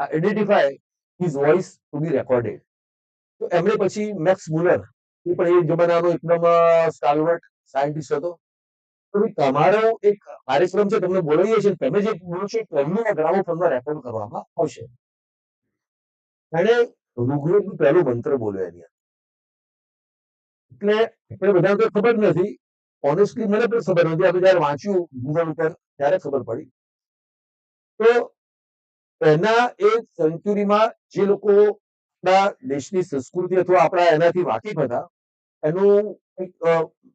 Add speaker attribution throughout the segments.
Speaker 1: Identify his voice to be recorded. તો એમણે પછી મેક્સ મુલર, એ પણ એ જમાનાનો એકદમ સ્ટાલવર્ટ સાયન્ટિસ્ટ હતો. તો ભાઈ તમારો એક કાર્યક્રમ છે, તમને બોલાવીએ છીએ, તમે જે બોલો છો એમનું આ ગ્રામોફોનમાં રેકોર્ડ કરવામાં આવશે. એણે ઋગ્વેદનું પહેલું મંત્ર બોલ્યો એની અંદર. એટલે આપણે બધાને તો ખબર નથી, ઓનેસ્ટલી મને પણ ખબર નથી. આપણે જયારે વાંચ્યું ગૂગલ ઉપર ત્યારે ખબર પડી. તો એના એ સેન્ચુરીમાં જે લોકો આપણા દેશની સંસ્કૃતિ અથવા આપણા એનાથી વાકેફ હતા, એનું એક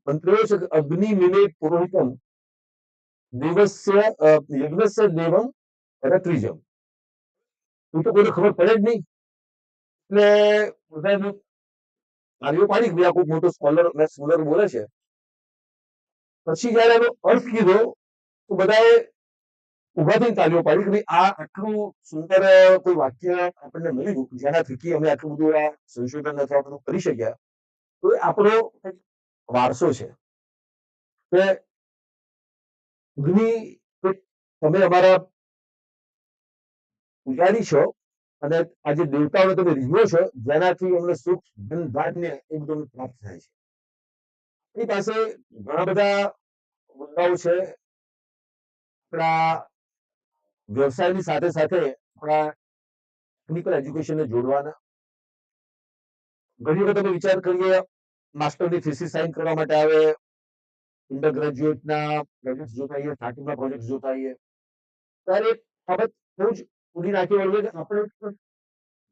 Speaker 1: મંત્ર એવો છે કે અગ્નિ મિલે પુરોહિતમ દેવસ્ય યજ્ઞસ્ય દેવમ રત્રિજમ. એ તો કોઈને ખબર પડે જ નહીં. એટલે બધાને તાળીઓ પાડી કે ભાઈ આ કોઈ મોટો સ્કોલર મેક્સ મુલર બોલે છે. પછી જયારે એનો અર્થ કીધો તો બધાએ ઉભા થઈને તાળીઓ પાડી કે ભાઈ આ આટલું સુંદર કોઈ વાક્ય આપણને મળ્યું જેના થકી અમે આટલું બધું આ સંશોધન અથવા બધું કરી શક્યા. તો એ આપણો એક વારસો છે કે અગ્નિ, તમે અમારા પૂજારી છો અને આજે દેવતાઓને તમે રીઝવો છો, જેનાથી અમને સુખ ધન ધાન્ય એ બધું પ્રાપ્ત થાય છે. એની પાસે ઘણા બધા મુદ્દાઓ છે. આપણા વ્યવસાયની સાથે સાથે આપણા ટેકનિકલ એજ્યુકેશનને જોડવાના. ઘણી વખત અમે વિચાર કરીએ, માસ્ટરની થીસીસ સાઇન કરવા માટે આવે, અંડર ગ્રેજ્યુએટના પ્રોજેક્ટ જોતા આવીએ, સ્ટાર્ટિંગના પ્રોજેક્ટ જોતા આવીએ, ત્યારે એક બાબત બહુ જ ઉડી નાખી હોય કે આપણે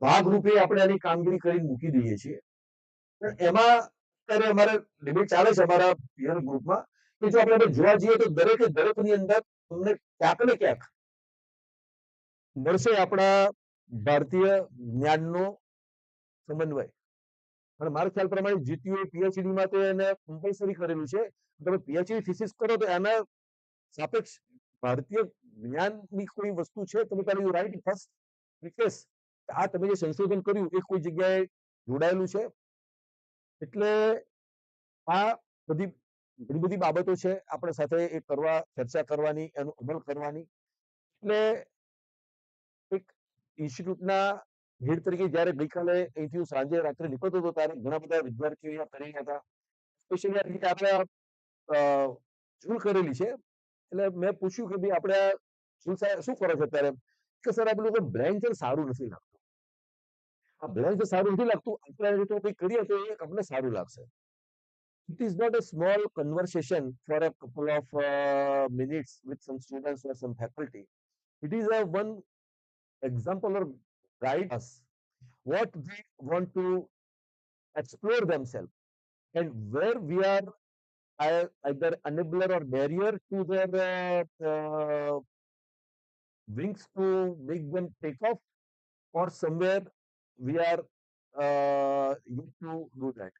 Speaker 1: ભાગરૂપે આપણે આની કામગીરી કરીને મૂકી દઈએ છીએ. પણ એમાં અત્યારે અમારે ડિબેટ ચાલે છે અમારા પિયર ગ્રુપમાં કે જો આપણે જોવા જઈએ તો દરેકે દરેકની અંદર તમને ક્યાંક ને ક્યાંક મળશે આપણા ભારતીય જ્ઞાનનો સમન્વય. અને મારા ખ્યાલ પ્રમાણે જીટીયુ પીએચડી માં તો એને કમ્પલસરી કરેલું છે. તમે પીએચડી થીસીસ કરો તો એના સાપેક્ષ ભારતીય જ્ઞાનની કોઈ વસ્તુ છે, તમે પહેલા યુ રાઇટ ફર્સ્ટ રિક્વેસ્ટ આ તમે જે સંશોધન કર્યું એ કોઈ જગ્યાએ જોડાયેલું છે. એટલે આ બધી ઘણી બધી બાબતો છે આપણે સાથે એ કરવા, ચર્ચા કરવાની, એનો અમલ કરવાની. એટલે એક ઇન્સ્ટિટ્યૂટના હેડ તરીકે જ્યારે ગઈકાલે અહીંથી સાંજે રાત્રે નીકળતો હતો ત્યારે ઘણા બધા વિદ્યાર્થીઓ અહીંયા કરી હતા. સ્પેશિયલી આ રીતે આપણે ઝૂલ કરેલી છે. એટલે મેં પૂછ્યું કે ભાઈ આપણે ઝૂલ શું કરો છો અત્યારે? કે સર આ પેલું બ્લેન્ક છે સારું નથી લાગતું. આ બ્લેન્ક સારું નથી લાગતું, આપણે આ રીતે કંઈક કરીએ તો એ અમને સારું લાગશે. It is not a small conversation for a couple of minutes with some students or some faculty. It is a one example or guide us what they want to explore themselves and where we are either enabler or barrier to their wings to make them take off, or somewhere we are yet to do that.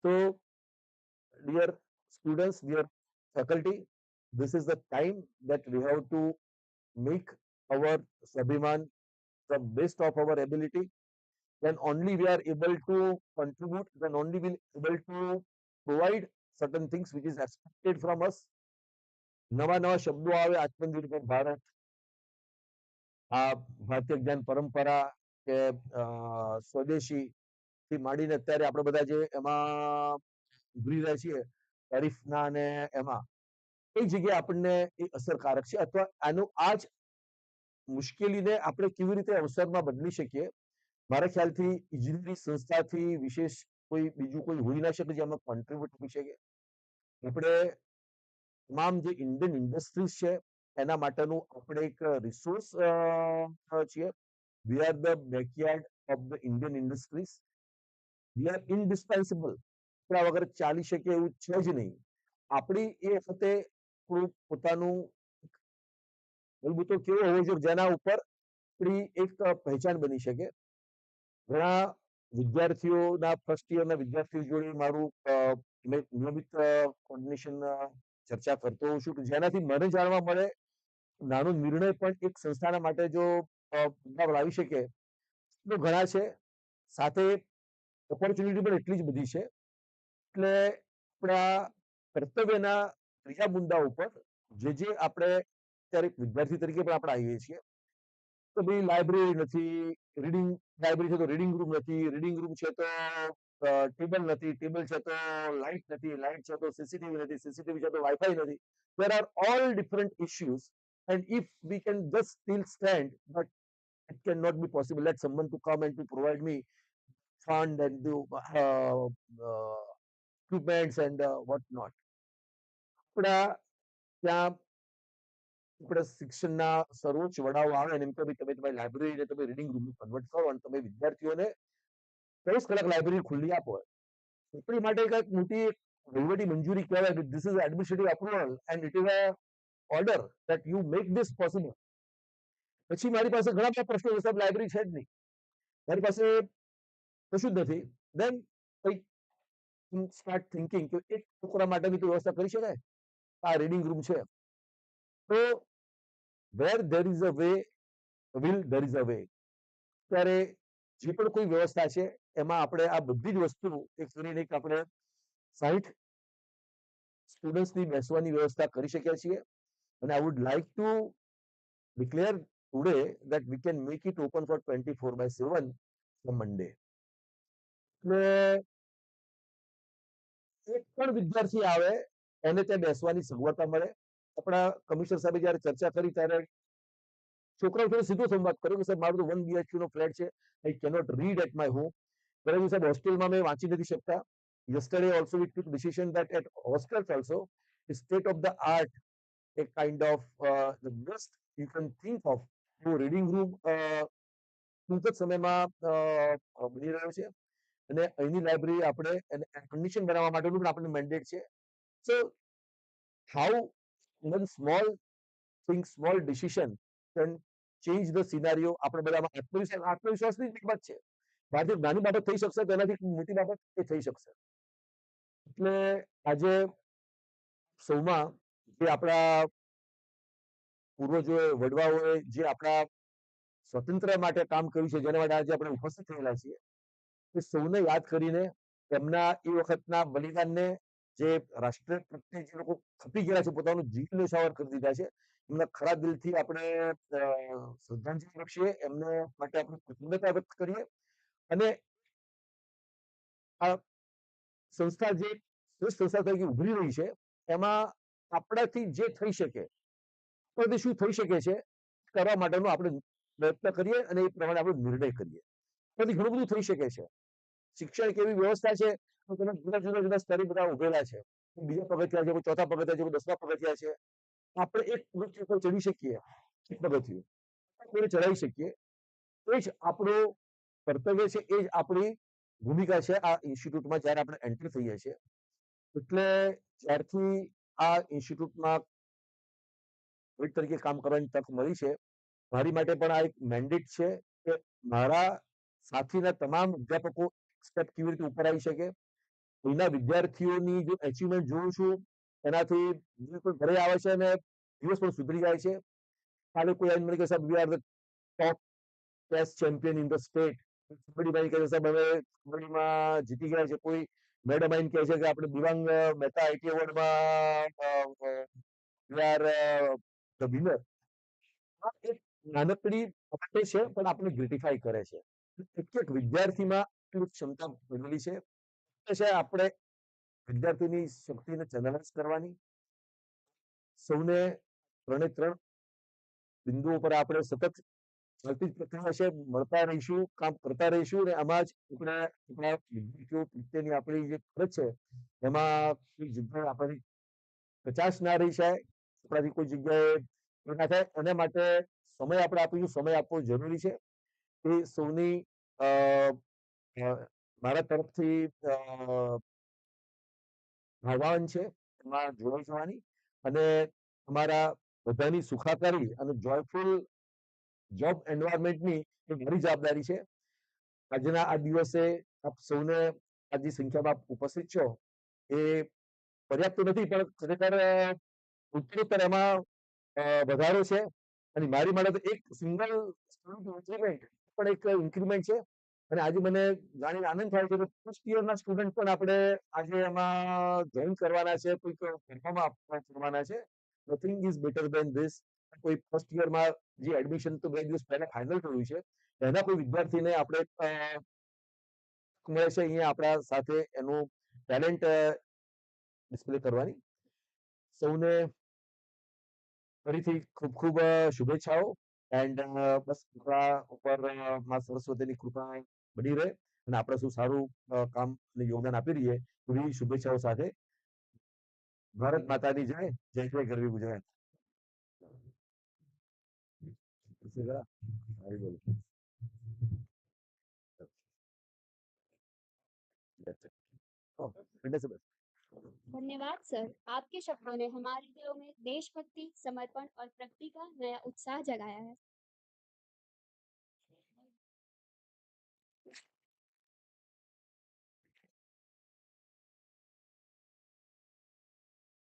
Speaker 1: So, dear students, dear faculty, this is the time that we have to make our Swabhiman the best of our ability. Then only we are able to contribute, then only we will able to provide certain things which is expected from us. નવા નવા શબ્દો આવે, આત્મનિર્ભર ભારત, આ ભારતીય જ્ઞાન પરંપરા કે સ્વદેશી થી માંડીને અત્યારે આપણે બધા જે એમાં ઉભરી રહ્યા છીએ તારીફના અને એમાં કઈ જગ્યાએ આપણને એ અસરકારક છે અથવા આનું આ જ મુશ્કેલીને આપણે કેવી રીતે અવસરમાં બદલી શકીએ. મારા ખ્યાલથી ઇજનેરી સંસ્થાથી વિશેષ કોઈ બીજું કોઈ હોઈ ના શકે જેમાં કોન્ટ્રીબ્યુટ કરી શકે. આપણે તમામ જે ઇન્ડિયન ઇન્ડસ્ટ્રીઝ છે એના માટેનું આપણે એક રિસોર્સ છીએ. We are the backyard of the Indian industries. We are indispensable. આપણા વગર ચાલી શકે એવું છે જ નહીં. આપણી એ વખતે થોડું પોતાનું બલબૂતો કેવો હોવો જોઈએ જેના ઉપર આપણી એક પહેચાન બની શકે. ઘણા વિદ્યાર્થીઓના ફર્સ્ટ યરના વિદ્યાર્થીઓ જોડે મારું નિયમિત કોર્ડિનેશન ચર્ચા કરતો હોઉં છું જેનાથી મને જાણવા મળે નાનો નિર્ણય પણ એક સંસ્થાના માટે જો બદલાવ લાવી શકે તો ઘણા છે. સાથે ઓપોર્ચ્યુનિટી પણ એટલી જ બધી છે. એટલે આપણા કર્તવ્યના ત્રીજા મુદ્દા ઉપર જે આપણે અત્યારે વિદ્યાર્થી તરીકે પણ આપણે આવીએ છીએ તો ભાઈ લાઇબ્રેરી નથી, રીડિંગ લાઇબ્રેરી છે તો રીડિંગ રૂમ નથી, રીડિંગ રૂમ છે તો ટેબલ નથી, ટેબલ છે તો લાઇટ નથી, લાઇટ છે તો સીસીટીવી નથી, સીસીટીવી છે તો વાઈફાઈ નથી. There are all different issues, and if we can just still stand, but it cannot be possible that someone to come and to provide me fund and do equipments and what not. આપણા ત્યાં આપણે શિક્ષણના સર્વોચ્ચ વડાઓ આવે અને એમ કે ભાઈ તમે તમારી લાઇબ્રેરીને તમે રીડિંગ રૂમમાં કન્વર્ટ કરો અને તમે વિદ્યાર્થીઓને 24 કલાક લાઇબ્રેરી ખુલ્લી આપો. આપણી માટે કંઈક મોટી વહીવટી મંજૂરી કહેવાય કે this is administrative approval and it is a order that you make this possible. પછી મારી પાસે ઘણા બધા પ્રશ્નો છે, સાહેબ લાઇબ્રેરી છે જ નહીં, મારી પાસે કશું જ નથી. Then સ્ટાર્ટ થિંકિંગ કે એક છોકરા માટેની તો વ્યવસ્થા કરી શકાય. આ રીડિંગ રૂમ છે તો where there is a way will there is a way. ત્યારે જે પણ કોઈ વ્યવસ્થા છે એમાં આપણે આ બધી જ વસ્તુ એક કરીને એક આપણે 60 સ્ટુડન્ટ્સની બેસવાની વ્યવસ્થા કરી શક્યા છીએ. અને I would like to declare today that we can make it open for 24/7 from Monday. એટલે એક પણ વિદ્યાર્થી આવે એને ત્યાં બેસવાની સગવડતા મળે. આપણા કમિશનર સાહેબે જ્યારે ચર્ચા કરી ત્યારે છોકરાઓ જોડે સીધો સંવાદ કર્યો કે સાહેબ મારું તો 1 BHK નો ફ્લેટ છે, I cannot read at my home. પરંતુ સાહેબ હોસ્ટેલમાં મેં વાંચી નથી શકતા. Yesterday also we took decision that at hostels also state of the art a kind of the best you can think of reading room ટૂંક જ સમયમાં બની રહ્યો છે. અને અહીંની લાઇબ્રેરી આપણે એને એર કન્ડિશન બનાવવા માટેનું પણ આપણને મેન્ડેટ છે. So how one small thing, small decision can change the scenario. આપણે બધામાં આત્મવિશ્વાસની જ બાબત છે. બહારથી નાની બાબત થઈ શકશે, તેનાથી મોટી બાબત એ થઈ શકશે. એટલે આજે સૌમાં જે આપણા પૂર્વજોએ વડવાઓએ જે આપણા સ્વતંત્ર માટે કામ કર્યું છે, જેના માટે આજે આપણે ઉપસ્થિત થયેલા છીએ, એ સૌને યાદ કરીને એમના એ વખતના બલિદાનને, જે રાષ્ટ્ર પ્રત્યે જે લોકો ખપી ગયા છે, પોતાનું જીવ ન્યોછાવર કરી દીધા છે, એમના ખરા દિલથી આપણે શ્રદ્ધાંજલિ આપીએ, એમને માટે આપણે કૃતજ્ઞતા વ્યક્ત કરીએ. અને આ સંસ્થા જે શ્રેષ્ઠ સંસ્થા તરીકે ઉભરી રહી છે એમાં આપણાથી જે થઈ શકે, આપણાથી શું થઈ શકે છે કરવા માટેનો આપણે પ્રયત્ન કરીએ અને એ પ્રમાણે આપણે નિર્ણય કરીએ. આપણાથી ઘણું બધું થઈ શકે છે. શિક્ષણ એક એવી વ્યવસ્થા છે તો તેના જુદા જુદા સ્તરે બધા ઉભેલા છે. બીજા પગથિયા છે, કોઈ ચોથા પગથિયા છે, કોઈ 10મા પગથિયા છે. આપણે એક પગથિયું પર ચડી શકીએ, એક પગથિયું આપણે ચડાવી શકીએ. એ જ આપણું કર્તવ્ય છે, એ જ આપણી ભૂમિકા છે આ ઇન્સ્ટિટ્યૂટમાં જ્યારે આપણે એન્ટ્રી થઈએ છીએ. એટલે જ્યારથી આ ઇન્સ્ટિટ્યૂટમાં તરીકે કામ કરવાની તક મળી છે, મારી માટે પણ આ એક મેન્ડેટ છે કે મારા સાથીના તમામ અધ્યાપકો સ્ટેપ કેવી રીતે ઉપર આવી શકે. એના વિદ્યાર્થીઓની જે અચીવમેન્ટ જોઉં છું એનાથી જે કોઈ ઘરે આવે છે અને દિવસ પણ સુધરી જાય છે. કાલે કોઈ આવીને મને કહે સાહેબ we are the top chess champion in the state. કબડ્ડીમાં કહે સાહેબ હવે કબડ્ડીમાં જીતી ગયા છે. કોઈ મેડમ આવીને કહે છે કે આપણે દિવાંગ મહેતા આઈટી એવોર્ડમાં વી આર ધ વિનર. આ એક નાનકડી બાબત છે પણ આપણે ગ્રેટિફાઈ કરે છે. એક વિદ્યાર્થીમાં એટલી ક્ષમતા બનેલી છે. આપણે વિદ્યાર્થીની શક્તિને ચેનલાઇઝ કરવાની, સૌને 3 બિંદુઓ પર આપણે સતત ચાલતી પ્રક્રિયા છે, મળતા રહીશું, કામ કરતા રહીશું. અને આમાં જ આપણે આપણા વિદ્યાર્થીઓ પ્રત્યેની આપણી જે ફરજ છે એમાં કોઈ જગ્યાએ આપણી કચાશ ના રહી જાય, આપણાથી કોઈ જગ્યાએ ના થાય. એના માટે સમય આપણે આપીશું, સમય આપવો જરૂરી છે. એ સૌની મારા તરફથી આહ્વાન છે એમાં જોડાઈ જવાની અને અમારા બધાની સુખાકારી અને જોયફુલ જોબ એન્વાયરમેન્ટની એ મારી જવાબદારી છે. આજના આ દિવસે આપ સૌને આજની સંખ્યામાં ઉપસ્થિત છો એ પર્યાપ્ત નથી, પણ ખરેખર ઉત્તરોત્તર એમાં વધારો છે. અને મારી માટે તો એક સિંગલ ઇન્ક્રીમેન્ટ પણ એક ઇન્ક્રીમેન્ટ છે. અને આજે મને જાણીને આનંદ થાય છે કે ફર્સ્ટ યરના સ્ટુડન્ટ પણ આપણે આજે એમાં જોઈન કરવાના છે, કોઈક ફોર્મમાં કરવાના છે. Nothing is better than this. કોઈ ફર્સ્ટ યરમાં જે એડમિશન તો 2 દિવસ પહેલા ફાઇનલ થયું છે, એના કોઈ વિદ્યાર્થીને આપણે મળે છે અહીંયા આપણા સાથે એનું ટેલેન્ટ ડિસ્પ્લે કરવાની. સૌને ફરીથી ખૂબ ખૂબ શુભેચ્છાઓ એન્ડ બસ આપણા ઉપર માં સરસ્વતીની કૃપા બની રહે અને આપણે શું સારું કામ અને યોગદાન આપી રહીએ એવી શુભેચ્છાઓ સાથે ભારત માતાની જય, જય જય ગરવી ગુજરાત. આવી બોલો. Oh, fantastic.
Speaker 2: धन्यवाद सर, आपके शब्दों ने हमारे दिलों में देशभक्ति, समर्पण और प्रगति का नया उत्साह जगाया है.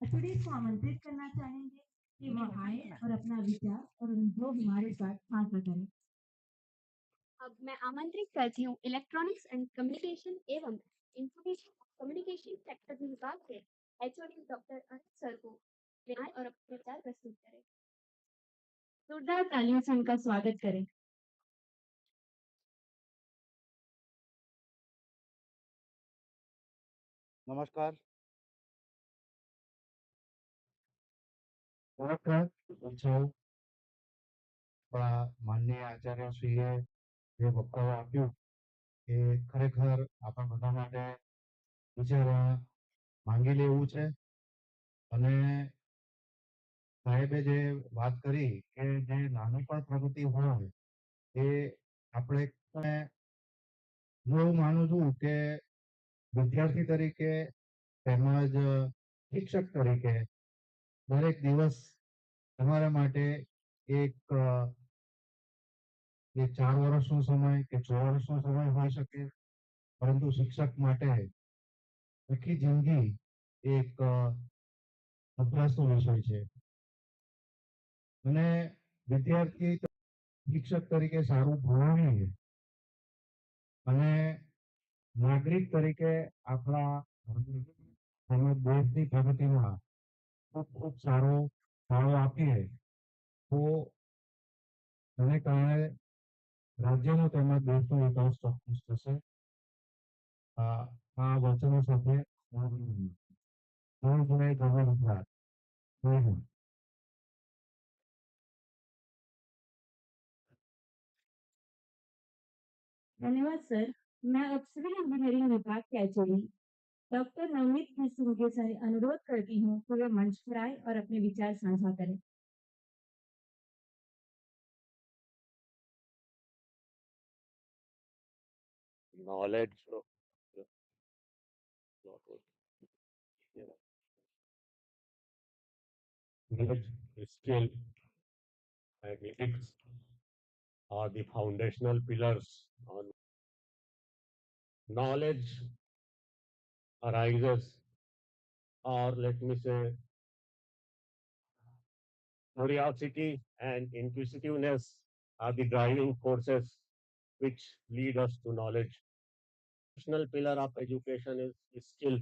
Speaker 3: स्टूडेंट्स को आमंत्रित करना चाहेंगे कि वह आए और अपना विचार और अनुभव हमारे साथ साझा करें.
Speaker 2: अब मैं आमंत्रित करती हूँ इलेक्ट्रॉनिक्स एंड कम्युनिकेशन एवं इंफॉर्मेशन कम्युनिकेशन सेक्टर विभाग के एचओडी डॉक्टर अनिल सर को वे आए और अपने विचार प्रस्तुत करें.
Speaker 3: जोरदार तालियों से उनका स्वागत करें.
Speaker 4: नमस्कार.
Speaker 5: નમસ્કાર, કેમ છો? આપણા માનનીય આચાર્યશ્રીએ જે વક્તવ્ય આપ્યું એ ખરેખર આપણા બધા માટે વિચારવા માંગી લેવું છે. અને સાહેબે જે વાત કરી કે જે નાની પણ પ્રગતિ હોય એ આપણે હું એવું માનું છું કે વિદ્યાર્થી તરીકે તેમજ શિક્ષક તરીકે દરેક દિવસ તમારા માટે એક એ 4 વર્ષનો સમય કે 6 વર્ષનો સમય હોઈ શકે, પરંતુ શિક્ષક માટે આખી જિંદગી એક અભ્યાસનો વિષય છે. અને વિદ્યાર્થી શિક્ષક તરીકે સારું ભણાવીએ અને નાગરિક તરીકે આપણા તેમજ દેશની પ્રગતિમાં ખૂબ ખૂબ સારો ફાળો આપીએ તો તેને કારણે રાજ્યનો તેમજ દેશનો વિકાસ ચોક્કસ થશે. આ વચનો સાથે ગુજરાત.
Speaker 3: धन्यवाद सर. मैं अब सिविल इंजीनियरिंग विभाग के एचओडी डॉक्टर नवनीत सिंह के से अनुरोध करती हूँ कि वे मंच पर आए और अपने विचार साझा करें.
Speaker 4: Knowledge skill and ethics are the foundational pillars on knowledge arises, or let me say curiosity and inquisitiveness are the driving forces which lead us to knowledge. Foundational pillar of education is skill.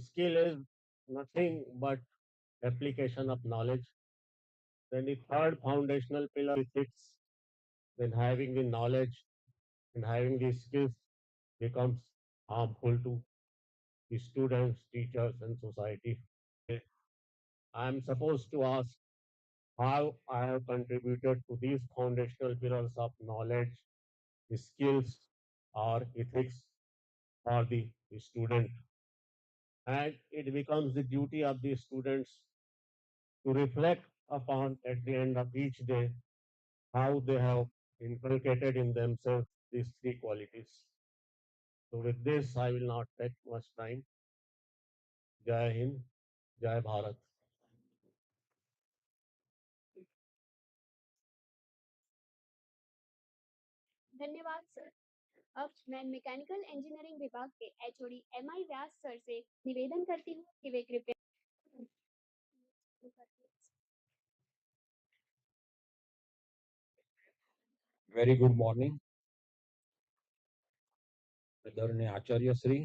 Speaker 4: Skill is nothing but application of knowledge. Then the third foundational pillar is ethics. Then having the knowledge and having the skills becomes harmful to the students, teachers, and society. I am supposed to ask how I have contributed to these foundational pillars of knowledge, skills, or ethics for the student. And it becomes the duty of the students to reflect upon at the end of each day how they have inculcated in themselves these three qualities. So with this, I will not take much time. Jai Hind, Jai Bharat.
Speaker 2: धन्यवाद sir. अब मैं mechanical engineering विभाग के HOD MI व्यास sir से निवेदन करती हूँ कि वे कृपया
Speaker 6: Very good morning. આદરણીય આચાર્ય શ્રી,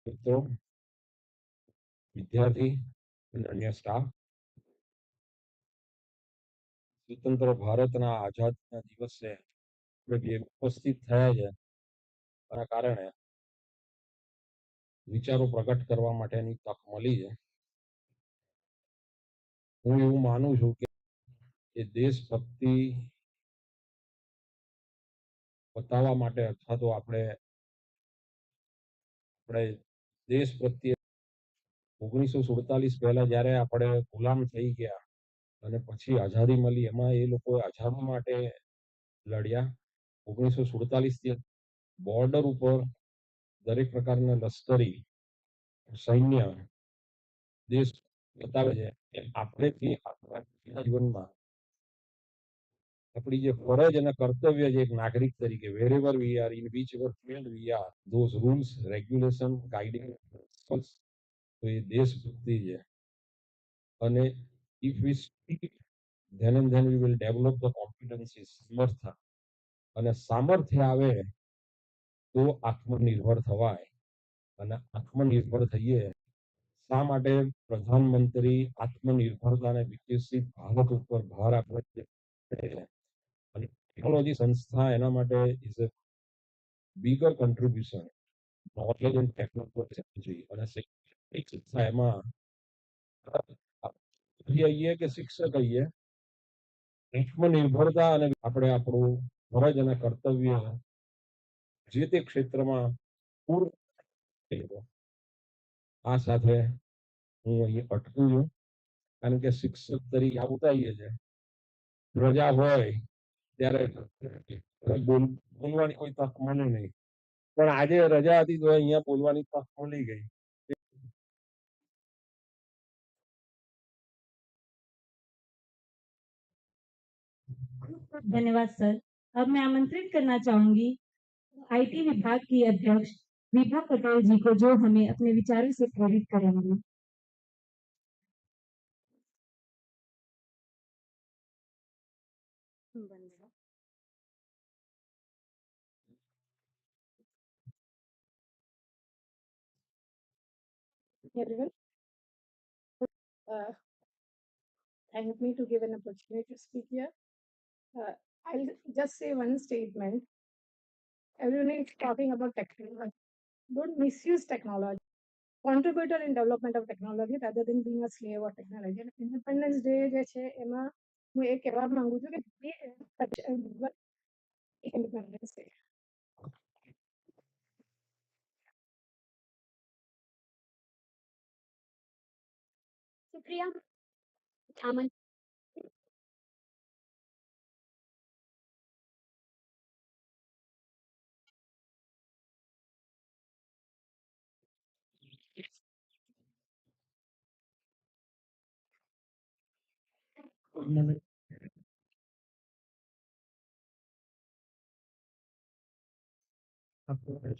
Speaker 6: મિત્રો, વિદ્યાર્થી અને અન્ય સ્ટાફ સ્વતંત્ર ભારતના આઝાદીના દિવસે આપણે જે ઉપસ્થિત થયા છે એના કારણે વિચારો પ્રગટ કરવા માટેની તક મળી છે. હું એવું માનું છું કે એ દેશભક્તિ બતાવવા માટે અથવા તો આપણે દેશ પ્રત્યે 1947 પહેલા જ્યારે આપણે ગુલામ થઈ ગયા અને પછી આઝાદી મળી, એમાં એ લોકો આઝાદી માટે લડ્યા. 1947 થી બોર્ડર ઉપર દરેક પ્રકારના લશ્કરી સૈન્ય દેશ બતાવે છે કે આપણે આપણા જીવનમાં આપણી જે ફરજ અને કર્તવ્ય છે એક નાગરિક તરીકે, વેરેવર we are, in which ever field we are, those rules regulation guiding તો એ દેશભક્તિ છે. અને if V speak then and then we will develop the competencies, સામર્થ્ય, અને સામર્થ્ય આવે તો આત્મનિર્ભર થવાય. અને આત્મનિર્ભર થઈએ શા માટે પ્રધાનમંત્રી આત્મનિર્ભરતાને વિકસિત ભારત ઉપર ભાર આપે છે અને ટેકનોલોજી સંસ્થા એના માટે is a bigger contribution knowledge and technology અને શૈક્ષણિક શિક્ષા એમાં આવીએ કે શિક્ષક આવીએ આત્મનિર્ભરતા અને આપણે આપણું ફરજ અને કર્તવ્ય જે તે ક્ષેત્રમાં પૂર્ણ આ સાથે હું અહીં અટકું છું, કારણ કે શિક્ષક તરીકે આવતા આવીએ છે રજા હોય ત્યારે બોલવાની કોઈ તક મળે નહીં, પણ આજે રજા હતી તો અહીંયા બોલવાની તક મળી ગઈ.
Speaker 3: धन्यवाद सर। अब मैं आमंत्रित करना चाहूंगी आईटी विभाग की अध्यक्ष विभा पटेल जी को, जो हमें अपने विचारों से प्रेरित करेंगे।
Speaker 7: Everyone, thank me to give an opportunity to speak here. I'll just say one statement. Everyone is talking about technology. Don't misuse technology. Contributor in development of technology rather than being a slave of technology. And Independence Day જે છે એમાં હું એ કહેવા માંગુ છું કે Independence Day.
Speaker 2: Supriya આમંત્રિત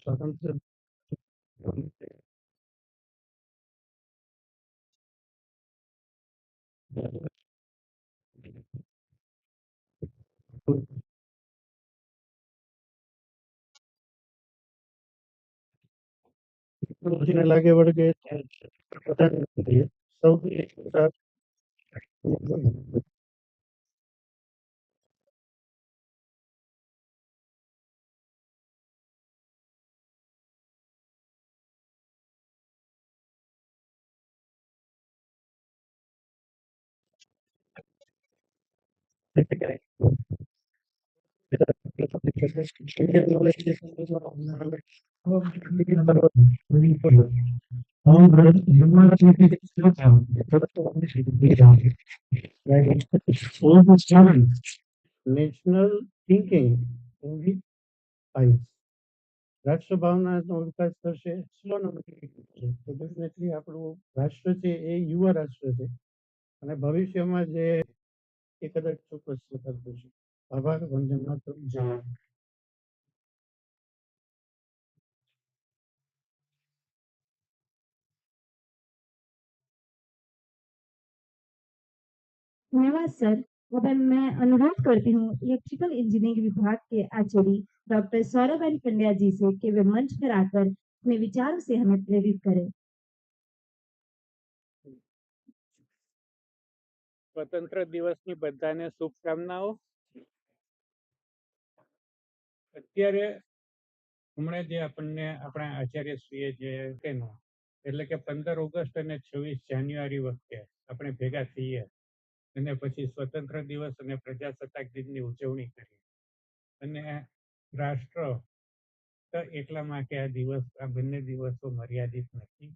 Speaker 5: સ્વતંત્ર ટેકનોલોજીને લાગે વળગે સૌથી national thinking in the eyes રાષ્ટ્ર ભાવનાનો વિકાસ થશે, સ્લો તો ડેફિનેટલી આપણું રાષ્ટ્ર છે એ યુવા રાષ્ટ્ર છે અને ભવિષ્યમાં જે એ કદાચ ચોક્કસ કરતું છે. આભાર. વંદે માતરમ. જય હિન્દ.
Speaker 3: धन्यवाद सर। अब मैं अनुरोध करती हूँ इलेक्ट्रिकल इंजीनियरिंग विभाग के आचार्य डॉक्टर सौरभ पंड्या जी से कि वे मंच पर आकर अपने विचारों से हमें प्रेरित करें।
Speaker 8: સ્વતંત્ર દિવસની બધાને શુભકામનાઓ. અત્યારે હમણાં જે આપણને આપણા આચાર્યશ્રીએ જે તેનું એટલે કે 15 ઓગસ્ટ અને 26 જાન્યુઆરી વખતે આપણે ભેગા થઈએ અને પછી સ્વતંત્ર દિવસ અને પ્રજાસત્તાક દિનની ઉજવણી કરીએ અને રાષ્ટ્ર તો એટલા માટે આ દિવસ આ બંને દિવસો મર્યાદિત નથી.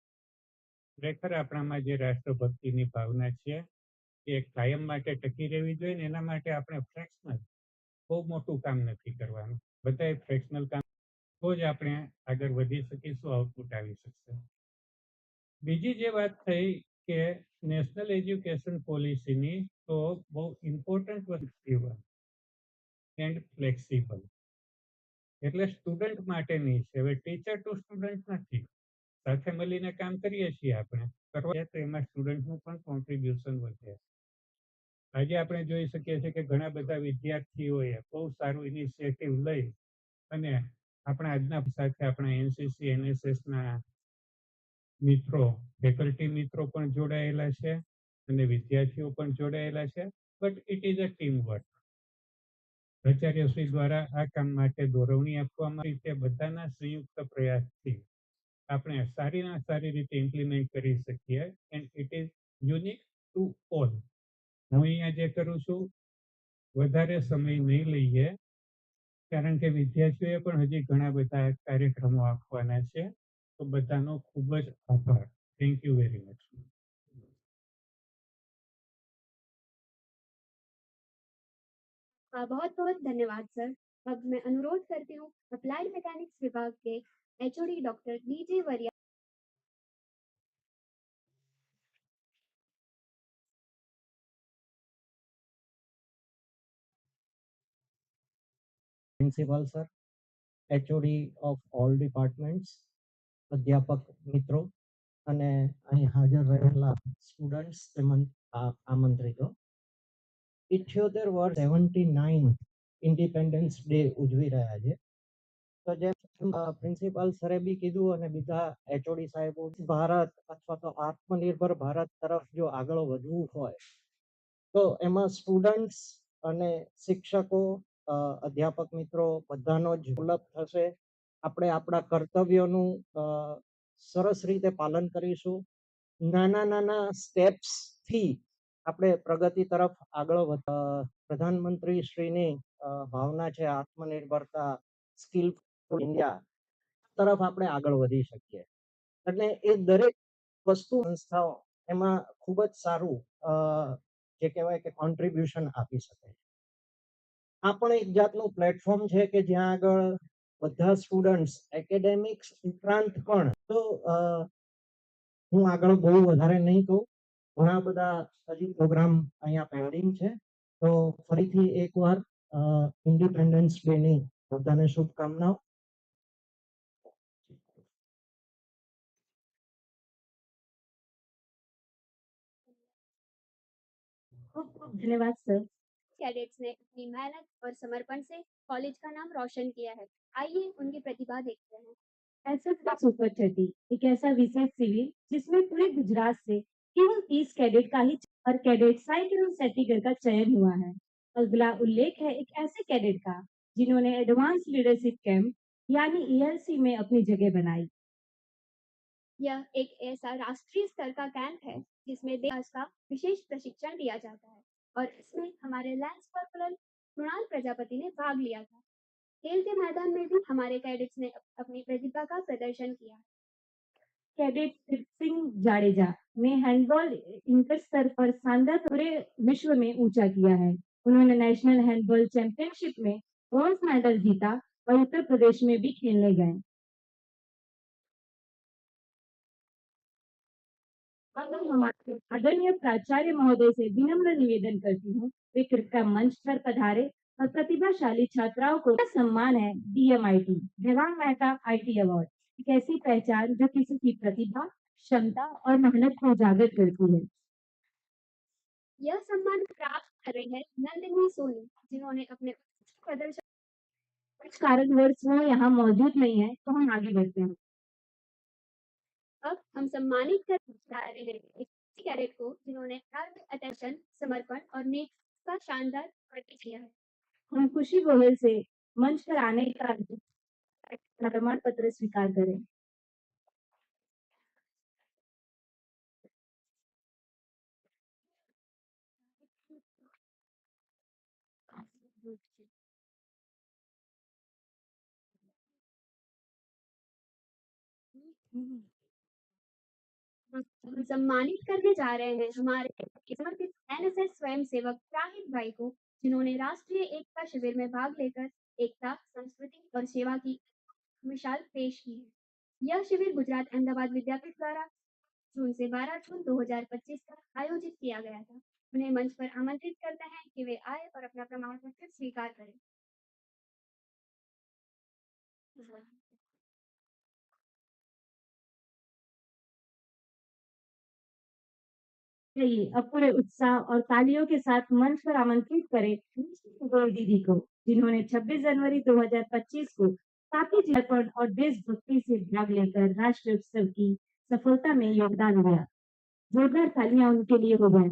Speaker 8: ખરેખર આપણામાં જે રાષ્ટ્રભક્તિની ભાવના છે એ કાયમ માટે ટકી રહેવી જોઈએ ને એના માટે આપણે ફ્રેક્શનલ બહુ મોટું કામ નથી કરવાનું. બધાએ ફ્રેક્શનલ કામ તો જ આપણે આગળ વધી શકીશું, આઉટપુટ આવી શકશે. બીજી જે વાત થઈ કે નેશનલ એજ્યુકેશન પોલિસીની તો બહુ ઇમ્પોર્ટન્ટ વસ્તુ એન્ડ ફ્લેક્સિબલ એટલે સ્ટુડન્ટ માટેની છે. હવે ટીચર ટુ સ્ટુડન્ટ નથી, સાથે મળીને કામ કરીએ છીએ આપણે કરવા તો એમાં સ્ટુડન્ટનું પણ કોન્ટ્રીબ્યુશન વધે. આજે આપણે જોઈ શકીએ છીએ કે ઘણા બધા વિદ્યાર્થીઓએ બહુ સારું ઇનિશિયેટિવ લઈ અને આપણા આજના સાથે આપણા એનસીસી એનએસએસના મિત્રો ફેકલ્ટી મિત્રો પણ જોડાયેલા છે અને વિદ્યાર્થીઓ પણ જોડાયેલા છે. But it is a team work. આચાર્યશ્રી દ્વારા આ કામ માટે દોરવણી આપવામાં આવી છે. બધાના સંયુક્ત પ્રયાસથી આપણે સારીમાં સારી રીતે ઇમ્પ્લિમેન્ટ કરી શકીએ and it is unique to all. હું અહીંયા જે કરું છું વધારે સમય નહીં લઈએ કારણ કે વિદ્યાર્થીઓએ પણ હજી ઘણા બધા કાર્યક્રમો આપવાના છે. તો બધાનો ખૂબ જ આભાર. Thank you very much.
Speaker 2: बहुत बहुत धन्यवाद सर. अब मैं अनुरोध करती हूँ अप्लाइड मैकेनिक्स विभाग के एचओडी डॉक्टर डीजे वरिया.
Speaker 9: Principal sir, HOD of all departments, અધ્યાપક મિત્રો અને અહીં હાજર રહેલા સ્ટુડન્ટ્સ તેમજ આમંત્રિતો. 78 વર્ષ 79 ઇન્ડિપેન્ડન્સ ડે ઉજવી રહ્યા છે. તો જેમ પ્રિન્સિપાલ સરે બી કીધું અને બીજા એચઓડી સાહેબો, ભારત અથવા તો આત્મનિર્ભર ભારત તરફ જો આગળ વધવું હોય તો એમાં સ્ટુડન્ટ્સ અને શિક્ષકો અધ્યાપક મિત્રો બધાનો જ ઉપલબ્ધ થશે. આપણે આપણા કર્તવ્યોનું સરસ રીતે પાલન કરીશું. નાના નાના સ્ટેપ્સથી આપણે પ્રગતિ તરફ આગળ પ્રધાનમંત્રી શ્રીની ભાવના છે આત્મનિર્ભરતા, સ્કિલફુલ ઇન્ડિયા તરફ આપણે આગળ વધી શકીએ. એટલે એ દરેક વસ્તુ સંસ્થાઓ એમાં ખૂબ જ સારું જે કહેવાય કે કોન્ટ્રીબ્યુશન આપી શકે. આ પણ એક જાતનું પ્લેટફોર્મ છે કે જ્યાં આગળ બધા સ્ટુડન્ટ્સ એકેડેમિક્સ ઉપરાંત પણ તો હું આગળ બહુ વધારે નહીં કહું. ઘણા બધા હજી પ્રોગ્રામ અહીંયા પેન્ડિંગ છે. તો ફરીથી એકવાર ઇન્ડિપેન્ડન્સ ડેની બધાને શુભકામનાઓ.
Speaker 3: खूब खूब धन्यवाद सर.
Speaker 2: कैडेट्स ने अपनी मेहनत और समर्पण से कॉलेज का नाम रोशन किया है. आइए उनकी प्रतिभा देखते हैं.
Speaker 3: एसएस सुपर 30 एक ऐसा विशेष शिविर जिसमें पूरे गुजरात से केवल 30 कैडेट का ही और कैडेट साइकिल सेटिगर का चयन हुआ है. अगला उल्लेख है एक ऐसे कैडेट का जिन्होंने एडवांस लीडरशिप कैंप यानी ईएलसी में अपनी जगह बनाई.
Speaker 2: यह एक ऐसा राष्ट्रीय स्तर का कैंप है जिसमें देश का विशेष प्रशिक्षण दिया जाता है और इसमें हमारे लैंस कॉर्पोरल कृणाल प्रजापति ने भाग लिया था. खेल के मैदान में भी हमारे कैडेट्स ने अपनी प्रतिभा का प्रदर्शन किया.
Speaker 3: कैडेट सिंह जाडेजा ने हैंडबॉल इंटर स्तर पर शानदार पूरे विश्व में ऊंचा किया है. उन्होंने नेशनल हैंडबॉल चैंपियनशिप में ब्रॉन्ज मेडल जीता और उत्तर प्रदेश में भी खेलने गए. आदरणीय प्राचार्य महोदय से विनम्र निवेदन करती हूँ वे कृपया मंच पर पधारे और प्रतिभाशाली छात्राओं को सम्मान है DMIT Devang Mehta IT award. एक ऐसी पहचान जो किसी की प्रतिभा, क्षमता और मेहनत को उजागर करती है.
Speaker 2: यह सम्मान प्राप्त कर रही है नंदिनी सोनी जिन्होंने अपने प्रदर्शन.
Speaker 3: कुछ कारणवश वो यहाँ मौजूद नहीं है तो हम आगे बढ़ते हैं.
Speaker 2: अब हम सम्मानित कर रहे हैं कैडेट को जिन्होंने अटेंशन, समर्पण और नेतृत्व का शानदार प्रदर्शन किया है।
Speaker 3: हम खुशी गोयल से मंच पर आने का प्रमाण पत्र स्वीकार करें।
Speaker 2: हम सम्मानित करने जा रहे हैं हमारे समर्पित एनएसएस स्वयंसेवक शाहिद भाई को, जिन्होंने राष्ट्रीय एकता शिविर में भाग लेकर एकता, संस्कृति और सेवा की मिसाल पेश की है। यह शिविर गुजरात अहमदाबाद विद्यापीठ द्वारा जून से 12 जून 2025 तक आयोजित किया गया था। उन्हें मंच पर आमंत्रित करते हैं कि वे आए और अपना प्रमाण पत्र स्वीकार करें।
Speaker 3: चलिए अब पूरे उत्साह और तालियों के साथ मंच पर आमंत्रित करें गोयल दीदी को, जिन्होंने 26 जनवरी 2025 को तापी अर्पण और देशभक्ति से भाग लेकर राष्ट्रीय उत्सव की सफलता में योगदान दिया। जोरदार तालियां उनके लिए हो जाए।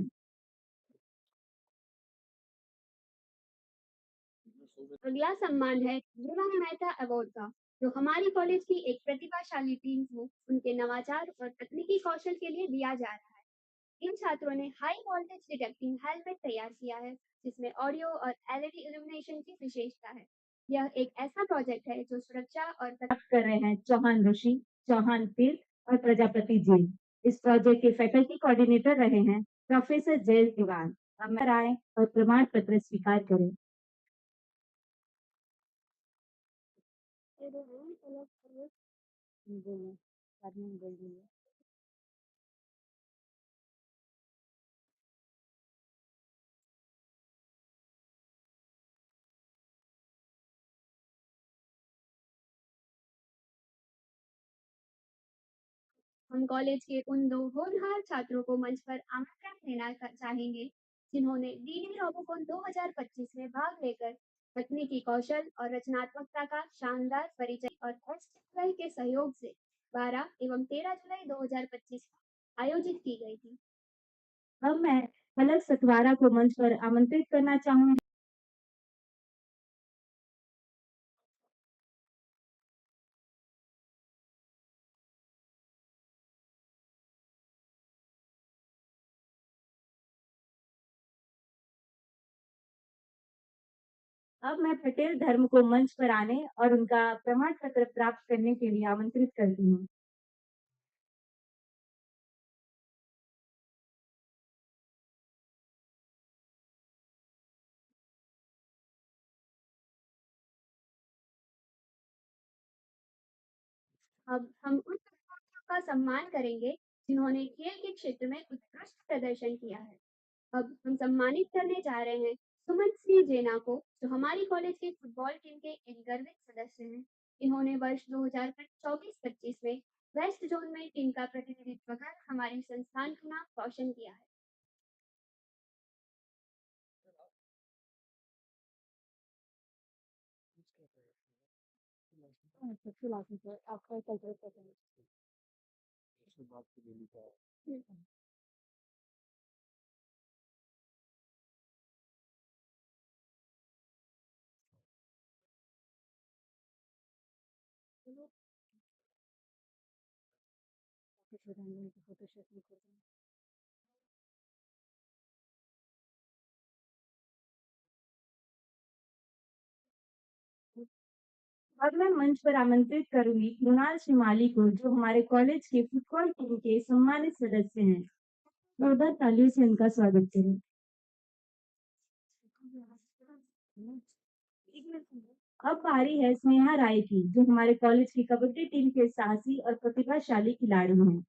Speaker 2: अगला सम्मान है ध्रुवन मेहता अवार्ड का, जो हमारी कॉलेज की एक प्रतिभाशाली टीम को उनके नवाचार और तकनीकी कौशल के लिए दिया जा रहा है। इन छात्रों ने हाई वोल्टेज डिटेक्टिंग हेलमेट तैयार किया है, जिसमें ऑडियो और एलईडी इल्यूमिनेशन की विशेषता है। यह एक ऐसा प्रोजेक्ट है जो सुरक्षा और
Speaker 3: कर रहे हैं चौहान ऋषि, चौहान तीर्थ और प्रजापति जी। इस प्रोजेक्ट के फैकल्टी कोऑर्डिनेटर रहे हैं प्रोफेसर जय दीवान। अब आए और प्रमाण पत्र स्वीकार करें।
Speaker 2: हम कॉलेज के उन 2 होनहार छात्रों को मंच पर आमंत्रण देना चाहेंगे, जिन्होंने डीडी रोबोकॉन 2025 में भाग लेकर तकनीकी कौशल और रचनात्मकता का शानदार परिचय और एसटीआई के सहयोग से 12 एवं 13 जुलाई 2025 को आयोजित की गई थी।
Speaker 3: अब मैं पलक सतवारा को मंच पर आमंत्रित करना चाहूंगी। अब मैं पटेल धर्म को मंच पर आने और उनका प्रमाण पत्र प्राप्त करने के लिए आमंत्रित करती हूँ।
Speaker 2: अब हम उन विद्यार्थियों का सम्मान करेंगे, जिन्होंने खेल के क्षेत्र में उत्कृष्ट प्रदर्शन किया है। अब हम सम्मानित करने जा रहे हैं सुमन सिंह जेना को, जो हमारी कॉलेज के फुटबॉल टीम के एक गर्वित सदस्य हैं। इन्होंने वर्ष 2024-25 में वेस्ट जोन में टीम का प्रतिनिधित्व कर हमारे संस्थान का नाम रोशन किया है।
Speaker 3: अब मैं मंच पर आमंत्रित करूंगी कृणाल श्रीमाली को, जो हमारे कॉलेज के फुटबॉल टीम के सम्मानित सदस्य हैं। जोरदार तालियों से उनका स्वागत करें। अब बारी है स्नेहा राय की, जो हमारे कॉलेज की कबड्डी टीम के साहसी और प्रतिभाशाली खिलाड़ी हैं।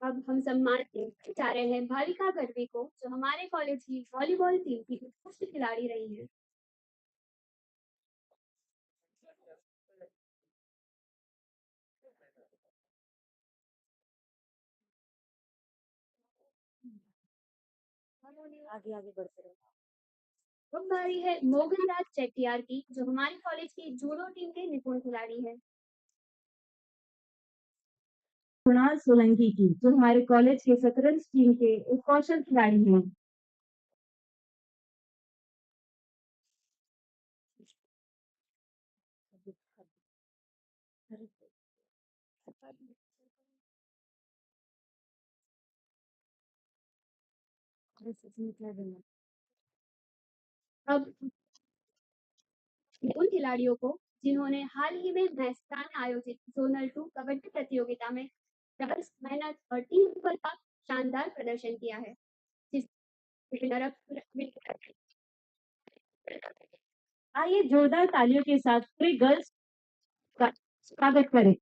Speaker 2: अब हम सम्मानित करना चाह रहे हैं भाविका गढ़वी को, जो हमारे कॉलेज की वॉलीबॉल टीम की उत्कृष्ट खिलाड़ी रही हैं।
Speaker 3: आगे आगे बढ़ते रहो।
Speaker 2: अब बारी है मोगनराज चेट्टियार की, जो हमारे कॉलेज की जूडो टीम के निपुण खिलाड़ी है।
Speaker 3: कुणाल सोलंकी की, जो हमारे कॉलेज के शतरंज टीम के एक कौशल खिलाड़ी हैं।
Speaker 2: अब उन खिलाड़ियों को जिन्होंने हाल ही में मैदान में आयोजित जोनल 2 कबड्डी प्रतियोगिता में डबल्स, मेहनत और टीम बल का शानदार प्रदर्शन किया है,
Speaker 3: आइए जोरदार तालियों के साथ पूरे गर्ल्स का स्वागत करें।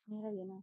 Speaker 3: मेरा लेना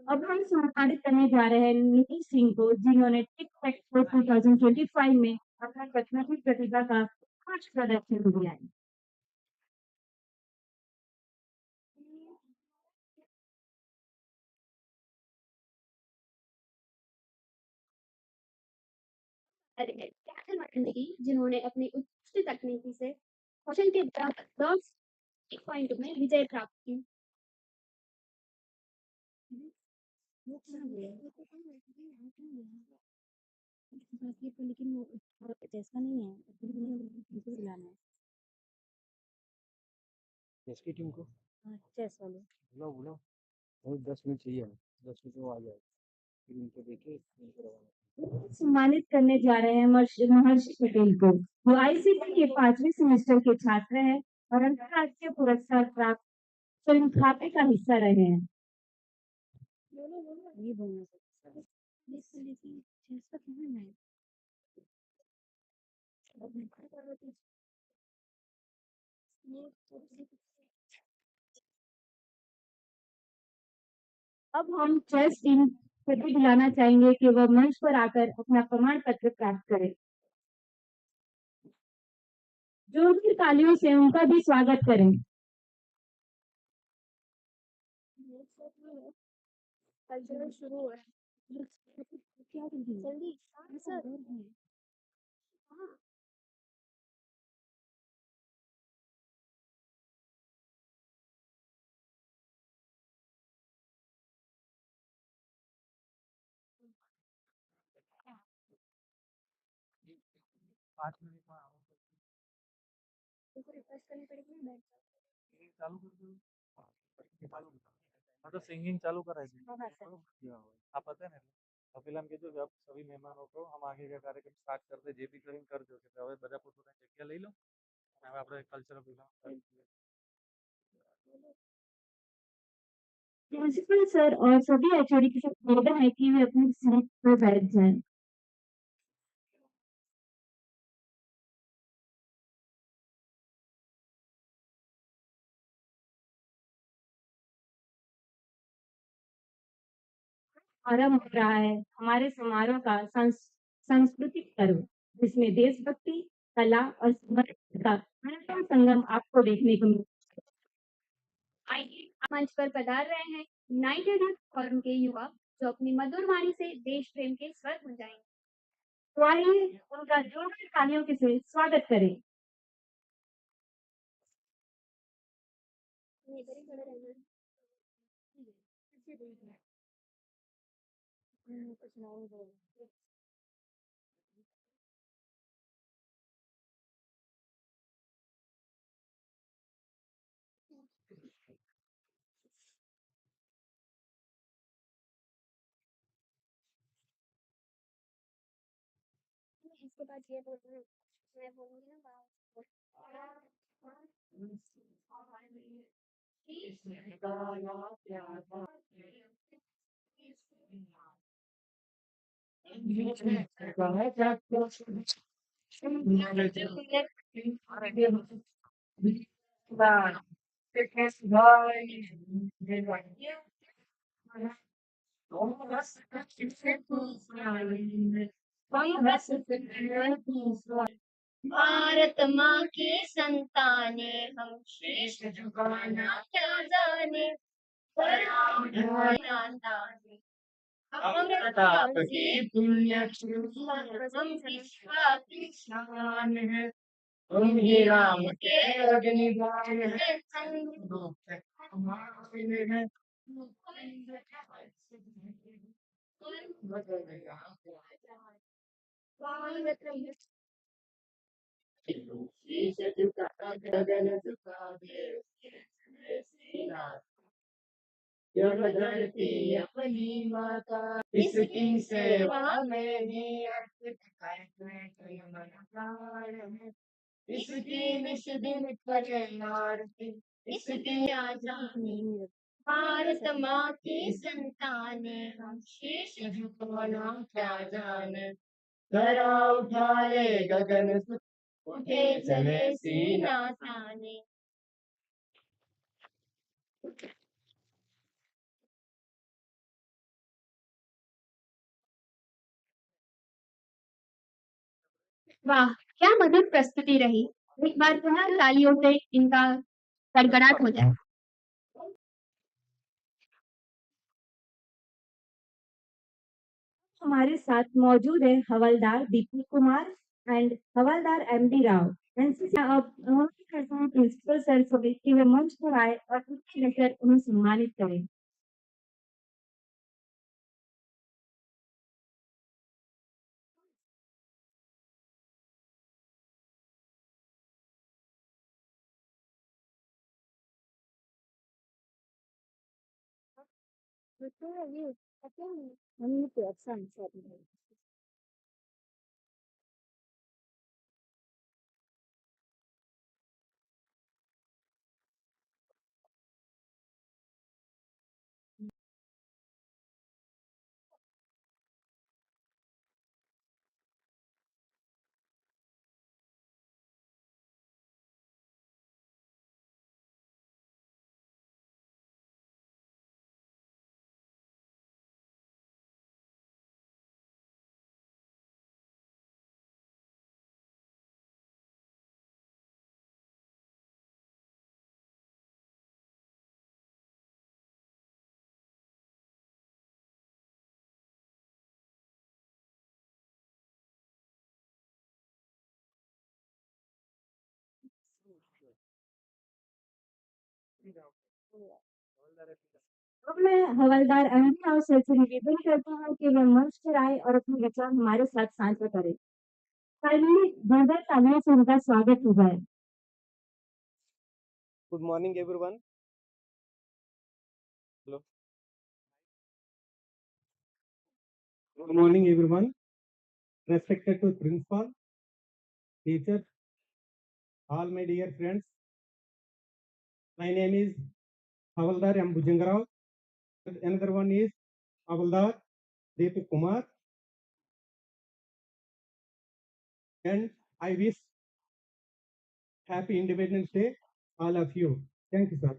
Speaker 3: अब हम सम्मानित करने जा रहे हैं नीतीश सिंह को, जिन्होंने टिक टैक 2025 में अपना कथात्मक प्रतिभा का कुछ प्रदर्शन दिया है।
Speaker 2: कैथल मटंडी की, जिन्होंने अपनी उत्कृष्ट तकनीकी से कौशल के दौर एक पॉइंट में विजय प्राप्त की। लेकिन वो जैसा नहीं है, बिल्कुल दिलाना है।
Speaker 1: किसकी टीम को?
Speaker 3: हाँ, चेस वाले।
Speaker 1: बुलाओ बुलाओ, और 10 मिनट चाहिए हमें, 10 मिनट में वो आ जाएगा, फिर इनको देखे इनको रवाना।
Speaker 3: सम्मानित करने जा रहे हैं महर्षि पटेल को, वो आईसीटी के 5वें सेमेस्टर के छात्र हैं और अंतर्राष्ट्रीय पुरस्कार प्राप्त फिल्म खापे का हिस्सा रहे हैं। ये बोलना चाहिए। लेकिन चेस का कहना है। अब हम चेस टीम को भी बुलाना चाहेंगे कि वह मंच पर आकर अपना प्रमाण पत्र प्राप्त करें। जोरदार तालियों से उनका भी स्वागत करें।
Speaker 2: कल्चरल शुरू हुआ है।
Speaker 3: क्या
Speaker 2: जल्दी सर। हाँ। इसको रिफ्रेश करनी पड़ेगी ना बैठ
Speaker 10: चालू कर दो। हाँ, तो सिंगिंग चालू करायची. हा पता है ને પેલા એમ કીધું કે સभी મહેમાનો को हम आगे का कार्यक्रम स्टार्ट करते જે બી કરીને કરજો કે હવે બધા પોતાની જગ્યા લઈ લો અને હવે આપણે કલ્ચરલ પ્રોગ્રામ
Speaker 3: प्रिंसिपल सर और सभी एचओडी के साथ निवेदन है कि वे अपनी सीट पर बैठ जाएं। आरंभ हो रहा है हमारे समारोह का सांस्कृतिक पर्व, जिसमें देशभक्ति, कला और समर्पण का अनूठा संगम आपको देखने को मिलेगा।
Speaker 2: आइए मंच पर पधार रहे हैं यूनाइटेड फोरम के युवा जो अपनी मधुर वाणी से देश प्रेम के स्वर गुंजाएंगे।
Speaker 3: तो आइए उनका जोरदार तालियों के से स्वागत करें।
Speaker 2: इधर ही खड़े रहना है। कुछ नहीं बोल। इसके बाद ये बोलना है, मैं बोलूंगी ना भारत माँ की संतानें हम शीश झुकाना क्या जाने, नादाने अमृताप की पुण्य हम विश्व की शान है, हम ही राम के अग्निबाण हैं, हमारे हैं। शीश झुका गगन झुका दे, यह धरती अपनी माता, इसकी सेवा में ही अर्पित करते मन प्राण है। इसकी निश दिन करे आरती, इसकी आजादी भारत माँ की संतानें हम शीश झुकाना क्या जाने, धरा उठा ले गगन उठे चले सीना ताने। वाह, क्या मधुर प्रस्तुति रही। एक बार पुनः तालियों से इनका गड़गड़ाहट हो जाए।
Speaker 3: हमारे साथ मौजूद है हवलदार दीपक कुमार एंड हवलदार एमडी राव। एनसीसी अब प्रिंसिपल सर से कि वे मंच पर आए और उनकी लेकर उन्हें सम्मानित करें। अब मैं हवलदार एमडी राव सर से निवेदन करता हूँ कि वे मंच पर आए और अपने विचार हमारे साथ साझा करें। फाइनली जोरदार तालियों से उनका स्वागत हो जाए।
Speaker 11: Good morning, everyone. Hello. Good morning, everyone. Respected to principal, teachers, all my dear friends. My name is Havaldar M. Bhujangarao. Another one is Havaldar Deepak Kumar. And I wish happy Independence Day, all of you. Thank you, sir.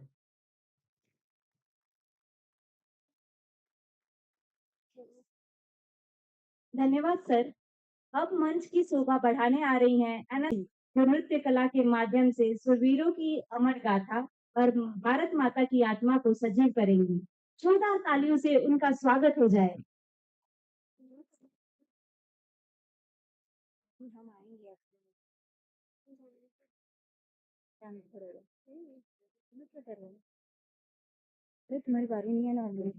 Speaker 3: धन्यवाद sir. अब मंच की शोभा बढ़ाने आ रही हैं NS जो नृत्य कला के माध्यम से सुरवीरों की अमर गाथा और भारत माता की आत्मा को सजीव करेंगी। जोरदार तालियों से उनका स्वागत हो जाए।
Speaker 2: हम आएंगे अरे तुम्हारी बारी नहीं है ना अभी।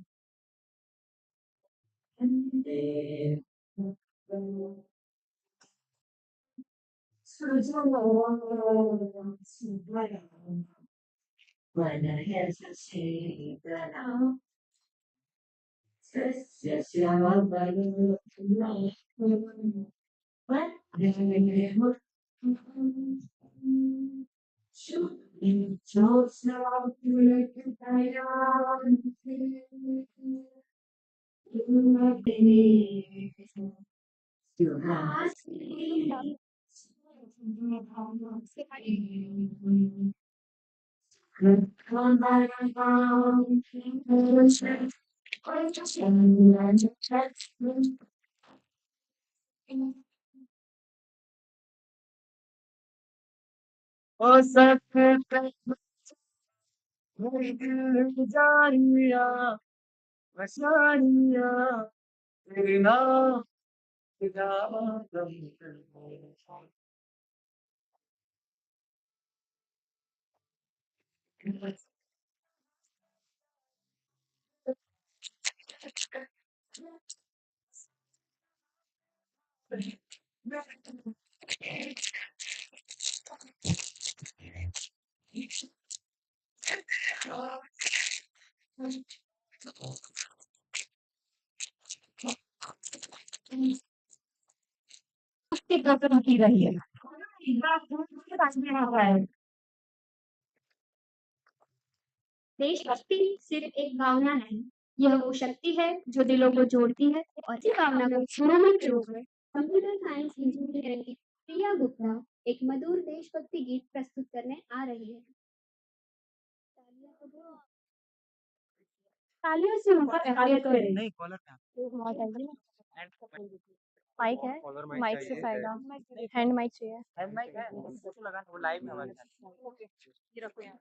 Speaker 3: की रही है।
Speaker 2: देशभक्ति सिर्फ एक भावना नहीं, यह वो शक्ति है जो दिलों को जोड़ती है और इसी भावना को गुणों के रूप में कंप्यूटर साइंस इंजीनियरिंग की प्रिया गुप्ता एक मधुर देशभक्ति गीत प्रस्तुत करने आ रही है।
Speaker 3: तालियों से उनका स्वागत करें।
Speaker 10: नहीं कॉलर पे
Speaker 2: माइक है,
Speaker 10: कॉलर
Speaker 2: माइक से फायदा, हैंड माइक चाहिए।
Speaker 10: हैंड माइक है उसको लगाना वो लाइव में हमारे साथ
Speaker 2: ओके, ये रखो यहाँ।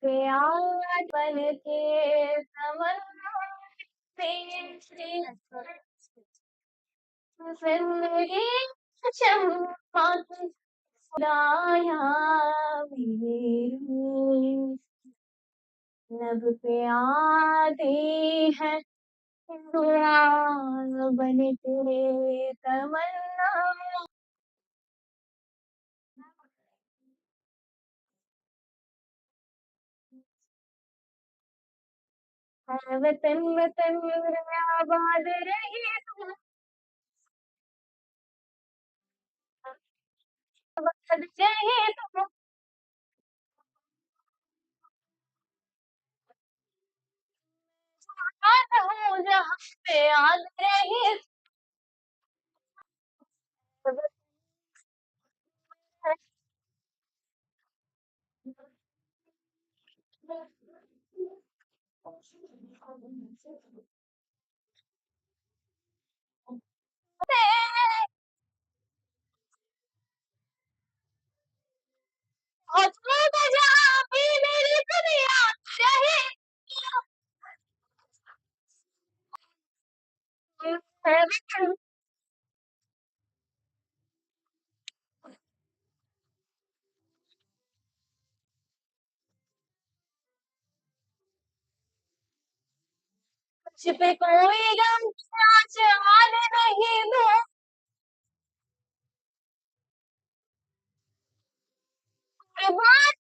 Speaker 2: प्यार बन के तमन्ना जिंदगी चमका के खुदाया मेरे लब पे आते हैं दुआ बन के तमन्ना है वतन वतन मेरे आबाद रहे तुम आबाद रहे तुम आबाद हो जहाँ पे याद रहे और तुम्हें जहाँ भी मेरी दुनिया रहे है वतन मुझ पे कोई गम नाच आने नहीं दो कुर्बान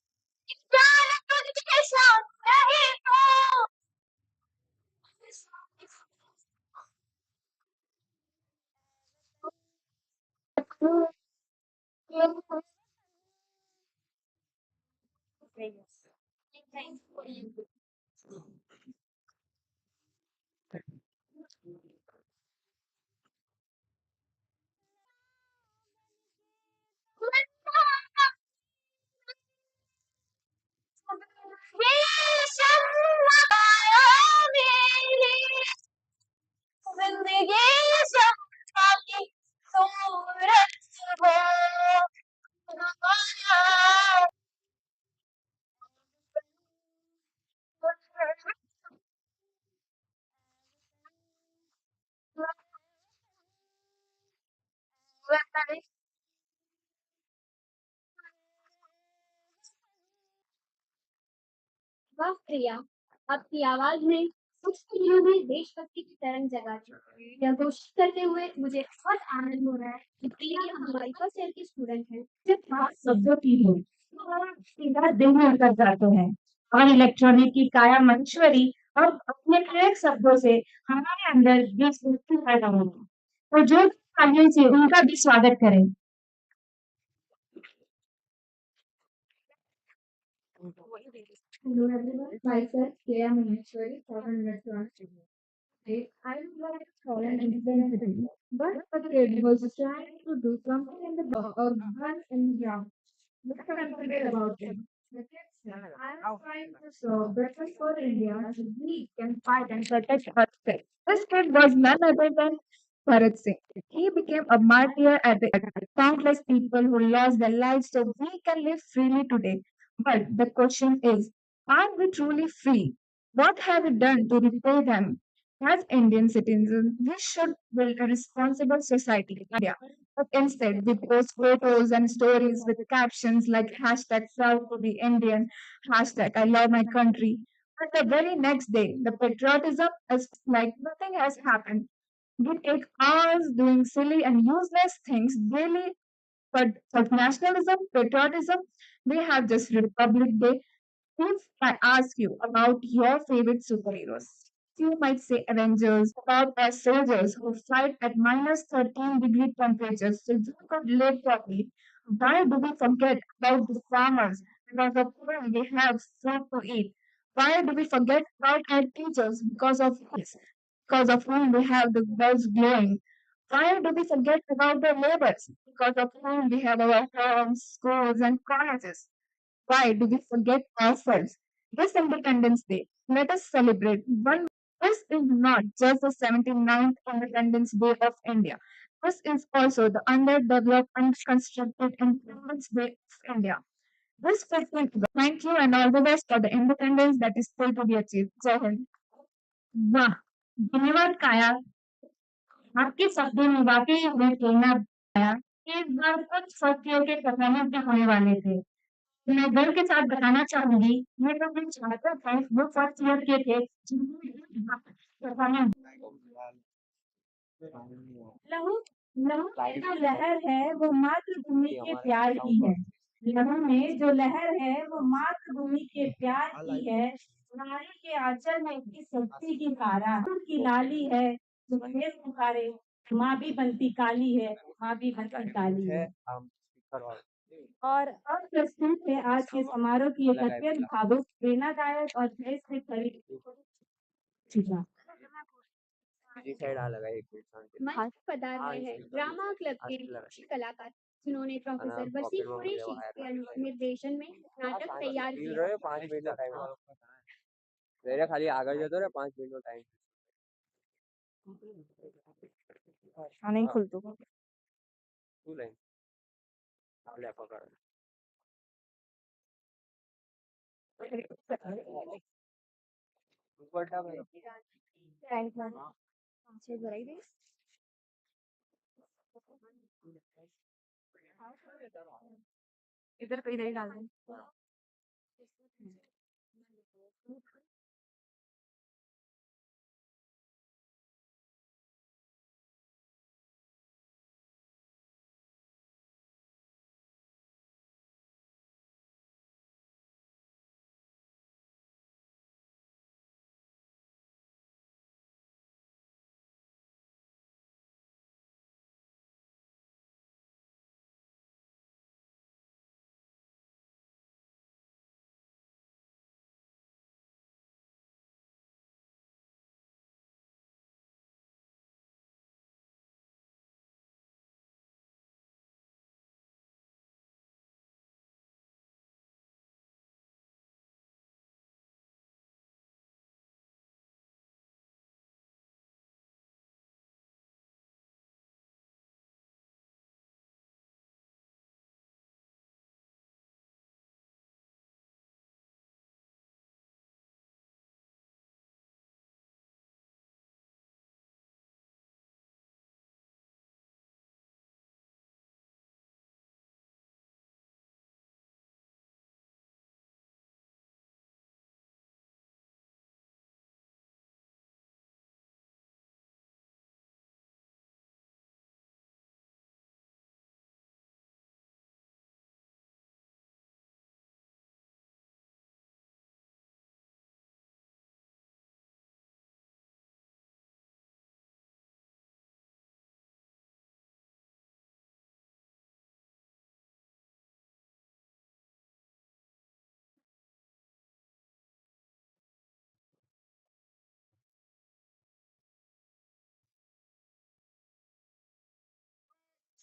Speaker 2: जान तुझके साथ रहे तो वाह प्रिया, आपकी आवाज में कुछ दिनों में देशभक्ति की तरंग जगा दी। यह घोषित करते हुए मुझे बहुत आनंद हो रहा है कि प्रिया हमारी फर्स्ट ईयर की स्टूडेंट है।
Speaker 3: सिर्फ खास शब्दों की हो और सीधा दिल में उतर जाते हैं और इलेक्ट्रॉनिक की काया महेश्वरी और अपने प्रेरक शब्दों से हमारे अंदर देशभक्ति पैदा होगी। तो जो तालियों से उनका भी स्वागत करें।
Speaker 2: Hello everyone, myself K. M. Maheshwari, Foreign Electronics Engineer. Today, I would like to call an incident, but a kid was trying to do something in the box or run in the ground. What can I forget about him? The kid said, I am trying to serve breakfast for India so we can fight and protect our state. This kid was none other than Bharat Singh. He became a martyr at the end. Countless people who lost their lives so we can live freely today. But the question is, are we truly free? What have we done to repay them? As Indian citizens, we should build a responsible society in India. But instead, we post photos and stories with captions like hashtag proud to be Indian, hashtag I love my country. But the very next day, the patriotism is like nothing has happened. We take hours doing silly and useless things daily, but nationalism, patriotism, we have just Republic Day. If I ask you about your favorite superheroes, you might say Avengers, about our soldiers who fight at minus 13-degree temperatures so you could live properly. Why do we forget about the farmers because of whom we have food to eat? Why do we forget about our teachers because of whom we have the bells glowing? Why do we forget about the laborers because of whom we have our homes, schools, and colleges? Why do we forget ourselves? This Independence Day, let us celebrate one. This is not just the 79th Independence Day of India. This is also the underdeveloped and constructed Independence Day of India. This 15th, thank you and all the best for the independence that is still to be achieved. Jai Hind. वाह धन्यवाद काया आपके शब्दों ने वाकई हमें प्रेरणा दिया कि इस बार कुछ फर्स्टियों के परफॉर्मेंस भी होने वाले थे मैं गर्व के साथ बताना चाहूंगी ये जो हम छात्र थे वो फर्स्ट ईयर के थे जिन्होंने परफॉर्मेंस लहू लहू में जो लहर है वो मातृभूमि के प्यार की है लहू में जो लहर है वो मातृभूमि के प्यार की है नारी के आंचल में उसकी शक्ति की धारा की लाली है जो खेत पुकारे माँ भी बनती काली है माँ भी बनती काली है और अब प्रस्तुत है आज के समारोह की एक अत्यंत भावुक प्रेरणादायक और देश से करीब मंच पर पधार रहे हैं ड्रामा क्लब के मुख्य कलाकार जिन्होंने प्रोफेसर वसीम कुरैशी के निर्देशन में नाटक तैयार किया।
Speaker 12: 5 मिनट का टाइम मेरे खाली आगे जतो रे 5 मिनट का टाइम
Speaker 13: नहीं खुलतो
Speaker 12: तू लाइन आपल्या पकड ऊपर
Speaker 2: थैंक यू से भराई दे
Speaker 13: इधर पे इधर ही डाल दे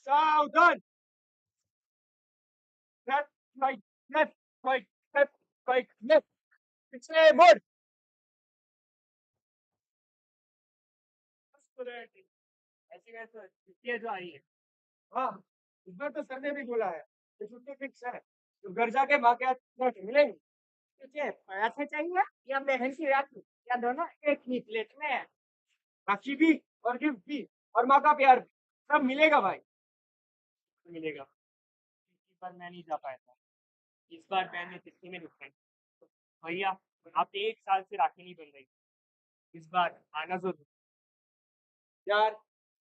Speaker 14: सावधान left right left right left पीछे मुड़ ऐसी कैसे छुट्टियां जो आई है हाँ इस बार तो सर ने भी बोला है कि छुट्टी फिक्स है तो घर जाके माँ के हाथ रोटी मिलेंगी तुझे पैसे चाहिए या बहन की राखी या दोनों एक ही प्लेट में है राखी भी और गिफ्ट भी और माँ का प्यार भी सब मिलेगा भाई मिलेगा इस बार मैं नहीं जा पाया था इस बार बहन ने तिथि में रुक भैया आप 1 साल से राखी नहीं बन रही इस बार आना जरूर यार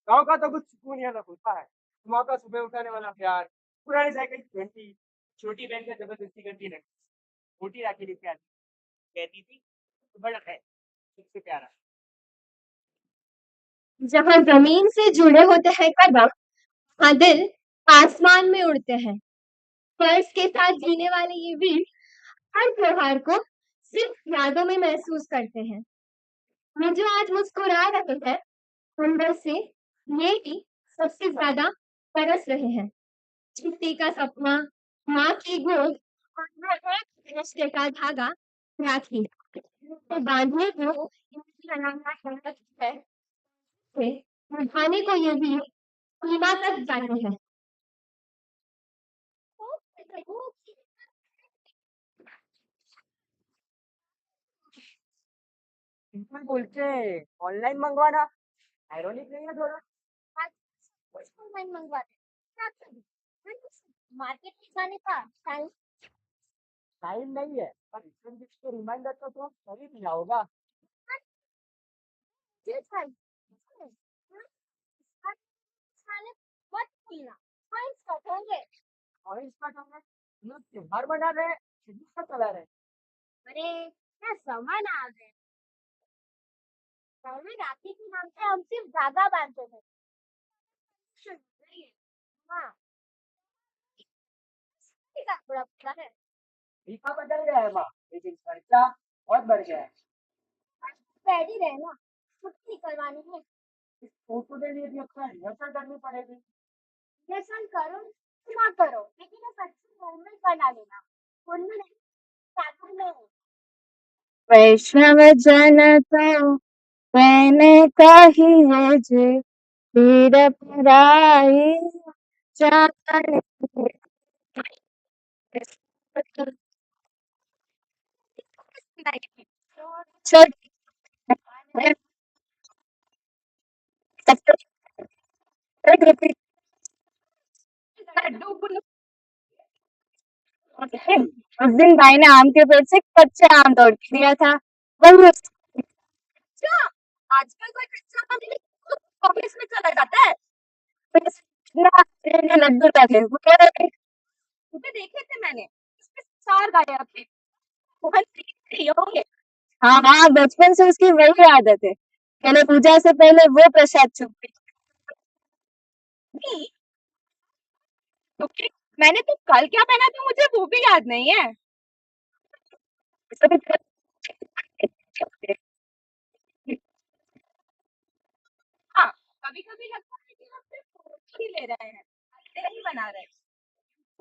Speaker 14: गाँव का तो कुछ सुकून ही अलग होता है माँ का सुबह उठाने वाला प्यार पुरानी साइकिल 20 छोटी बहन का जबरदस्ती करती नहीं छोटी राखी लेके आती कहती थी तो बड़ा है सबसे प्यारा
Speaker 2: जहाँ जमीन से जुड़े होते हैं कदम, वहाँ दिल आसमान में उड़ते हैं। फर्ज के साथ जीने वाले ये वीर हर त्योहार को सिर्फ यादों में महसूस करते हैं। ये जो आज मुस्कुरा रहे हैं, अंदर से ये ही सबसे ज्यादा तरस रहे हैं। छुट्टी का सपना, माँ की गोद और वो एक रिश्ते का धागा, राखी। तो बांधने को इनकी अनाहत है, से निभाने को ये भी सीमा तक जाती है।
Speaker 14: सिंपल बोलते हैं ऑनलाइन मंगवाना आयरॉनिक नहीं है थोड़ा
Speaker 2: ऑनलाइन मंगवाते मार्केट में जाने का टाइम
Speaker 14: टाइम नहीं है पर रिटर्न गिफ्ट के रिमाइंडर तो तुम खरीद लिया होगा
Speaker 2: मत भूलना पॉइंट्स कटेंगे
Speaker 14: ऑरेंज का कलर लोग त्योहार मना रहे हैं का कलर है
Speaker 2: अरे क्या समझ ना आ गए पहले राखी के नाम से हम सिर्फ धागा बांधते थे हाँ इसका बड़ा प्लान है
Speaker 14: फीका बदल गया है माँ लेकिन खर्चा बहुत बढ़ गया है
Speaker 2: रेडी रहना छुट्टी करवानी है
Speaker 14: इस फोटो के लिए भी अपना रिहर्सल करनी पड़ेगी
Speaker 2: रिहर्सल करो ना करो लेकिन एक अच्छी मूवमेंट बना लेना उनमें साथ में
Speaker 13: वैष्णव जन तो मैंने कहिए जे पीर पराई जान छोट उस दिन भाई ने आम के पेड़ से कच्चा आम तोड़ के दिया था वही
Speaker 2: आजकल कोई कच्चा आम ऑफिस में चला जाता है
Speaker 13: लड्डू लगे वो कह रहे थे
Speaker 2: उसे देखे थे मैंने उसके सार गायब थे होंगे
Speaker 13: हाँ हाँ बचपन से उसकी वही आदत है पहले पूजा से पहले वो प्रसाद छुपी
Speaker 2: मैंने तो कल क्या पहना था मुझे वो भी याद नहीं है हाँ कभी कभी लगता है कि हम सिर्फ फोटो ही ले रहे हैं नहीं बना रहे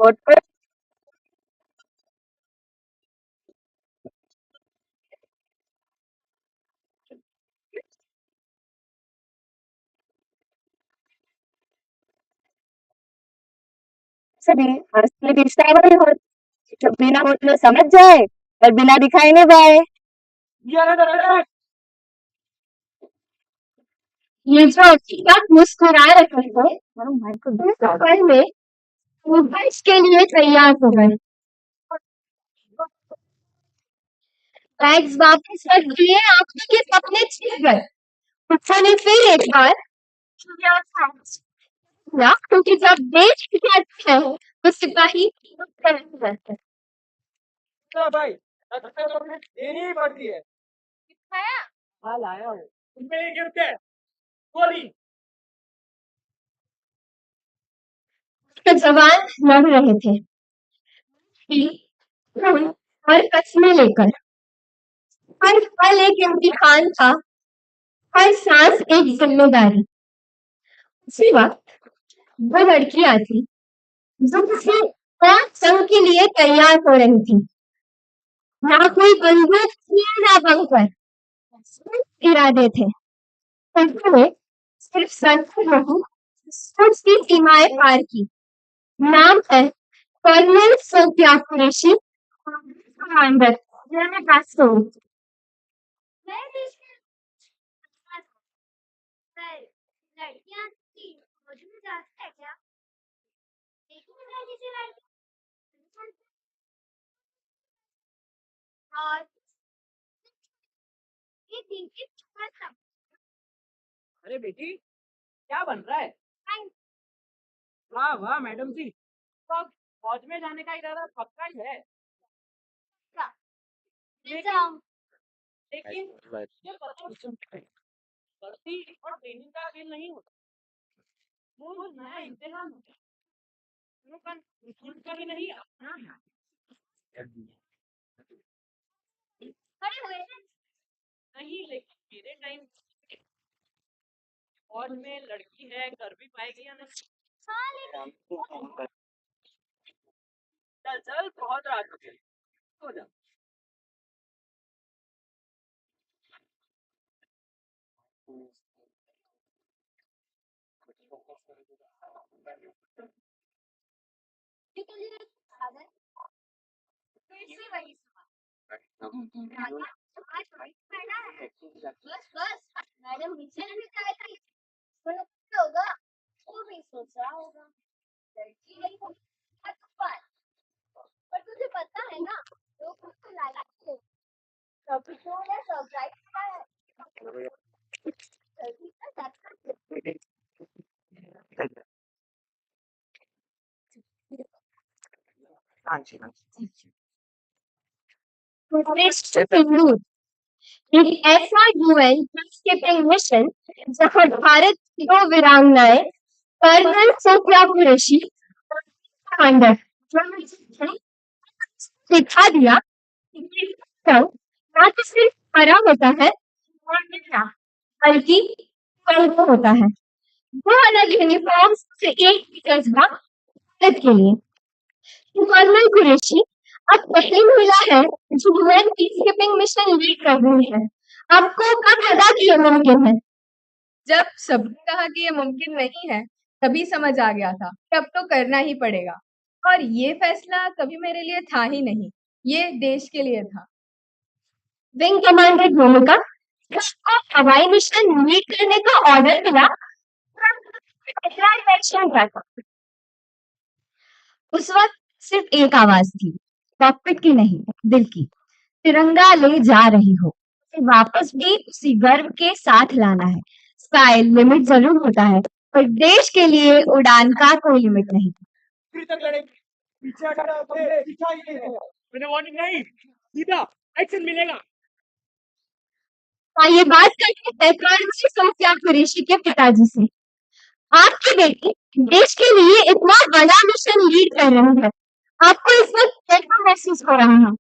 Speaker 13: फोटो सभी असली रिश्ता वही हो जो बिना बोले समझ जाए और बिना दिखाई नहीं पाए
Speaker 2: ये जो अचानक मुस्कुरा रहे थे सफर में वो वर्ष के लिए तैयार हो गए बैग्स वापस रख दिए आंखों के सपने छिप गए उन्होंने फिर एक बार किया क्योंकि जब देश की कहते हैं तो सिपाही रहते हैं
Speaker 14: चलो भाई देनी ही पड़ती है हाल आया हूँ उनके लिए गिफ्ट है गोली
Speaker 2: जवान लड़ रहे थे खून और कस्में लेकर हर पल एक इम्तिहान था हर सांस एक जिम्मेदारी उसी वक्त
Speaker 13: वो लड़कियां थी जो किसी और संघ के लिए तैयार हो रही थी। ना कोई बंदूक थी ना बंकर, सिर्फ इरादे थे। उन्होंने सिर्फ संघ नहीं, सोच की सीमाएं पार की। नाम है colonel Sofia Qureshi, commander general कास्टोल।
Speaker 2: मैं देश के पर लड़कियां की फौज में जाती है क्या? देखी है किसी लड़की और ये थिंकिंग मतलब
Speaker 14: अरे बेटी क्या बन रहा है? वाह वाह मैडम जी, तो अब फौज में जाने का इरादा पक्का ही है। लेकिन लेकिन ये भर्ती और ट्रेनिंग का खेल नहीं होता, वो नया इम्तिहान होता है। निःशुल्क का भी नहीं अपना है।
Speaker 2: खड़े हुए हैं।
Speaker 14: नहीं लेकिन मेरे टाइम फौज में लड़की है, कर भी पाएगी या नहीं?
Speaker 2: हाँ लेकिन
Speaker 14: चल चल बहुत रात हो गई, हो जा।
Speaker 2: कैसे वही बस बस मैडम नीचे नहीं जाए थी पर होगा वो भी सोच रहा होगा लड़की नहीं होगी पर तुझे पता है ना लोग मुझको लाइक थे कभी तो मैं सरप्राइज है जल्दी से जाता
Speaker 14: हाँ जी हाँ जी।
Speaker 13: ऑपरेशन सिंदूर एक ऐसा यूएन पीसकीपिंग मिशन जहां भारत की दो वीरांगनाएं कर्नल सोफिया कुरैशी और कमांडर जनरल कास्टोल दिखा दिया कि संघ ना तो सिर्फ हरा होता है और नीला, बल्कि कलर होता है। दो अलग यूनिफॉर्म से एक ही जज्बा भारत के लिए। तो कर्नल कुरैशी अब पहली महिला है जो यूएन पीसकीपिंग मिशन लीड कर रही है। आपको कब लगा कि ये मुमकिन है?
Speaker 15: जब सबने कहा कि ये मुमकिन नहीं है, तभी समझ आ गया था कि अब तो करना ही पड़ेगा। और ये फैसला कभी मेरे लिए था ही नहीं, ये देश के लिए था।
Speaker 13: विंग कमांडर भूमिका को हवाई मिशन लीड करने का ऑर्डर मिला। पहला रिएक्शन क्या था? उस वक्त सिर्फ एक आवाज थी, कॉकपिट की नहीं, दिल की। तिरंगा ले जा रही हो, उसे वापस भी उसी गर्व के साथ लाना है। स्काई लिमिट जरूर होता है, पर देश के लिए उड़ान का कोई लिमिट नहीं।
Speaker 14: फिर तक लड़ेंगे, पीछे हटना अपने पीछा ही है। मैंने वार्निंग नहीं, सीधा एक्शन मिलेगा।
Speaker 13: हाँ, ये बात करते हैं कर्नल सोफिया कुरैशी के पिताजी से। आपकी बेटी देश के लिए इतना बड़ा मिशन लीड कर रही है, आपको इस वक्त कैसा महसूस हो रहा है?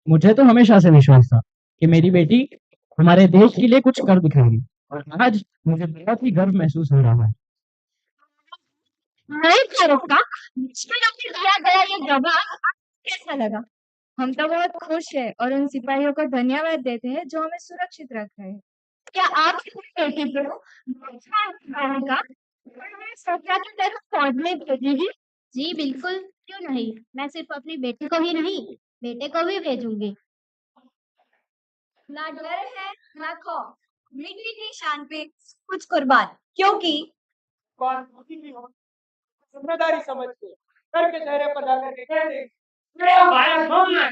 Speaker 9: मुझे तो हमेशा से विश्वास था कि मेरी बेटी हमारे देश के लिए कुछ कर दिखाएगी और आज मुझे बहुत ही गर्व महसूस हो रहा है।
Speaker 13: नए भारत का मुश्किलों में दिया गया ये जवाब आपको कैसा लगा?
Speaker 15: हम तो बहुत खुश हैं और उन सिपाहियों को धन्यवाद देते हैं जो हमें सुरक्षित रख रहे हैं।
Speaker 13: क्या आप अपनी बेटी को का सोचा की तरह फौज में भेजेगी?
Speaker 2: जी बिल्कुल क्यों नहीं मैं सिर्फ अपनी बेटी को ही नहीं बेटे को भी भेजूंगी
Speaker 15: ना डर है ना खौफ, मिट्टी की शान पे कुछ कुर्बान, क्योंकि
Speaker 14: कौन खुशी भी हो, जिम्मेदारी समझ के सर के चेहरे पर जाकर के कह दे मेरा भारत भूमि है।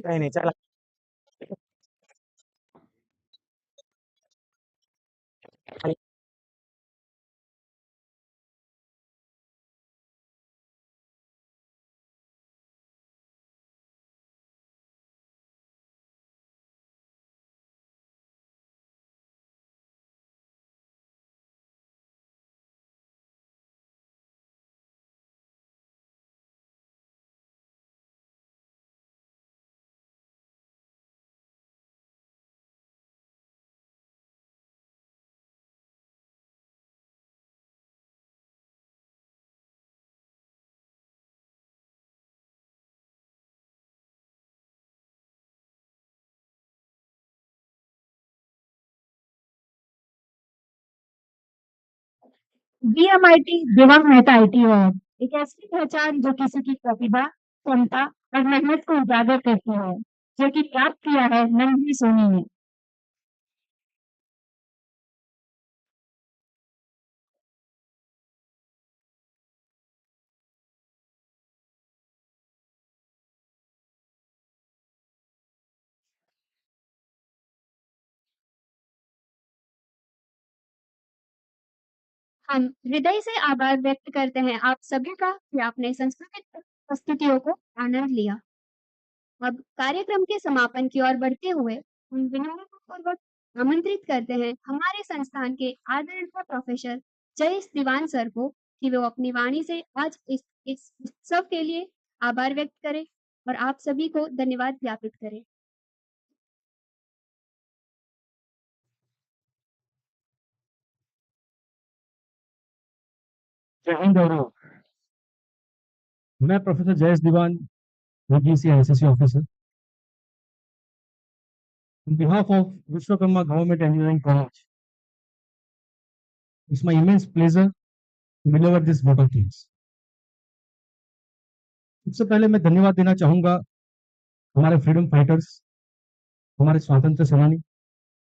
Speaker 14: नहीं नहीं चला
Speaker 3: बीएमआईटी दिवंग मेहता आईटी अवार्ड एक ऐसी पहचान जो किसी की प्रतिभा, क्षमता और मेहनत को उजागर करती है, जो कि प्राप्त किया है नन्ही सोनी ने।
Speaker 2: हम हृदय से आभार व्यक्त करते हैं आप सभी का कि आपने सांस्कृतिक प्रस्तुतियों को आनंद लिया। अब कार्यक्रम के समापन की ओर बढ़ते हुए हम विनम्रतापूर्वक आमंत्रित करते हैं हमारे संस्थान के आदरणीय प्रोफेसर जयेश दीवान सर को कि वो अपनी वाणी से आज इस उत्सव के लिए आभार व्यक्त करें और आप सभी को धन्यवाद ज्ञापित करें।
Speaker 16: जय हिंद गौरव। मैं professor Jayesh Diwan, UGC NCC officer. On behalf of Vishwakarma Government Engineering College, it's my immense pleasure to deliver this vote of thanks. सबसे पहले मैं धन्यवाद देना चाहूंगा हमारे फ्रीडम फाइटर्स, हमारे स्वातंत्र सेनानी,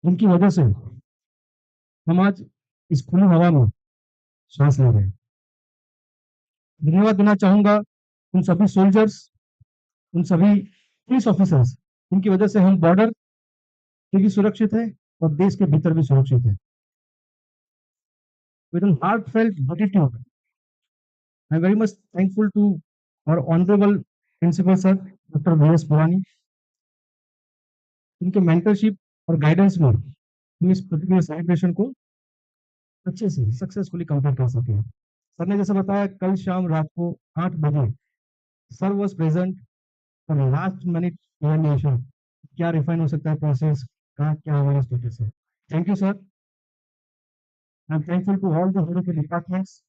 Speaker 16: उनकी वजह से हम आज इस खुली हवा में सांस ले रहे हैं। धन्यवाद देना चाहूंगा उन सभी सोल्जर्स, उन सभी पुलिस ऑफिसर्स, उनकी वजह से हम बॉर्डर पे भी सुरक्षित है और देश के भीतर भी सुरक्षित है। With a heartfelt gratitude, I am very much thankful to our honorable principal sir, Dr. V.S. Burani. उनके मेंटरशिप और गाइडेंस में हम इस पर्टिकुलर सेलिब्रेशन को अच्छे से सक्सेसफुली कंप्लीट कर सके। सर ने जैसे बताया कल शाम रात को 8 बजे sir was present for last minute evaluation, क्या रिफाइन हो सकता है प्रोसेस का, क्या हमारा स्टेटस है। Thank you sir. I am thankful to all the head departments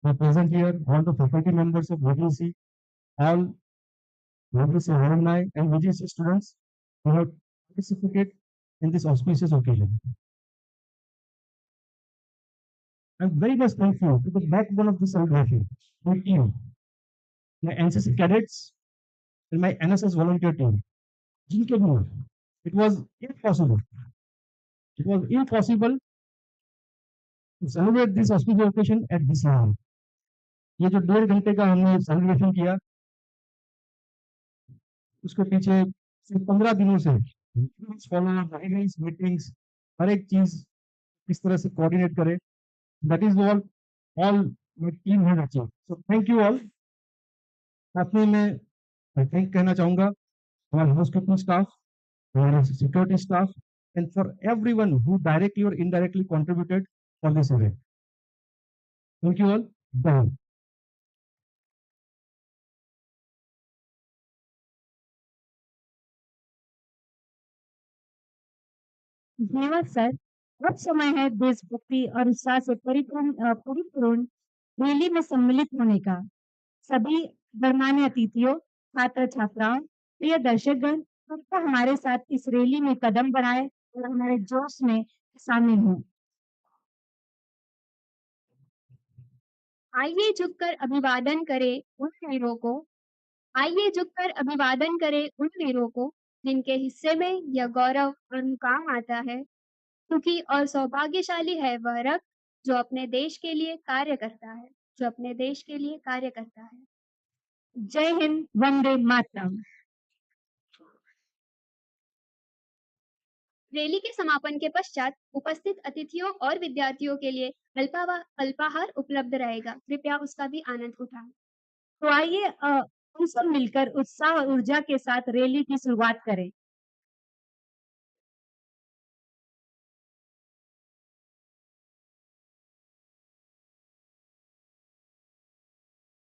Speaker 16: who are present here, all the faculty members of VGC, all VGC alumni and VGC students who have participated in this auspicious occasion. I'm very much thankful to the backbone of this celebration, my team, my NCC cadets and my NSS volunteer team. जिनके बिना it was impossible to celebrate this auspicious occasion at this level. ये जो 1.5 घंटे का हमने celebration किया, उसके पीछे सिर्फ 15 दिनों से मीटिंग्स, हर एक चीज किस तरह से कोऑर्डिनेट करे, that is all my team has achieved. So thank you all. साथ में मैं थैंक कहना चाहूंगा हमारे हाउसकीपिंग स्टाफ, हमारे security staff and for everyone who directly और indirectly contributed for this event. Thank you all. जय हिंद।
Speaker 3: धन्यवाद सर। अब समय है देशभक्ति और उत्साह से परिपूर्ण रैली में सम्मिलित होने का। सभी गणमान्य अतिथियों, छात्र छात्राओं, प्रिय दर्शकगण, कृपया हमारे साथ इस रैली में कदम बढ़ाएं और हमारे जोश में शामिल हों।
Speaker 2: आइए झुककर अभिवादन करें उन वीरों को, आइए झुककर अभिवादन करें उन वीरों को जिनके हिस्से में यह गौरव और मुकाम आता है। सुखी और सौभाग्यशाली है वह रक्त जो अपने देश के लिए कार्य करता है, जो अपने देश के लिए कार्य करता है।
Speaker 3: जय हिंद, वंदे मातरम।
Speaker 2: रैली के समापन के पश्चात उपस्थित अतिथियों और विद्यार्थियों के लिए अल्पाहार उपलब्ध रहेगा, कृपया उसका भी आनंद उठाएं।
Speaker 3: तो आइए हम सब मिलकर उत्साह और ऊर्जा के साथ रैली की शुरुआत करें।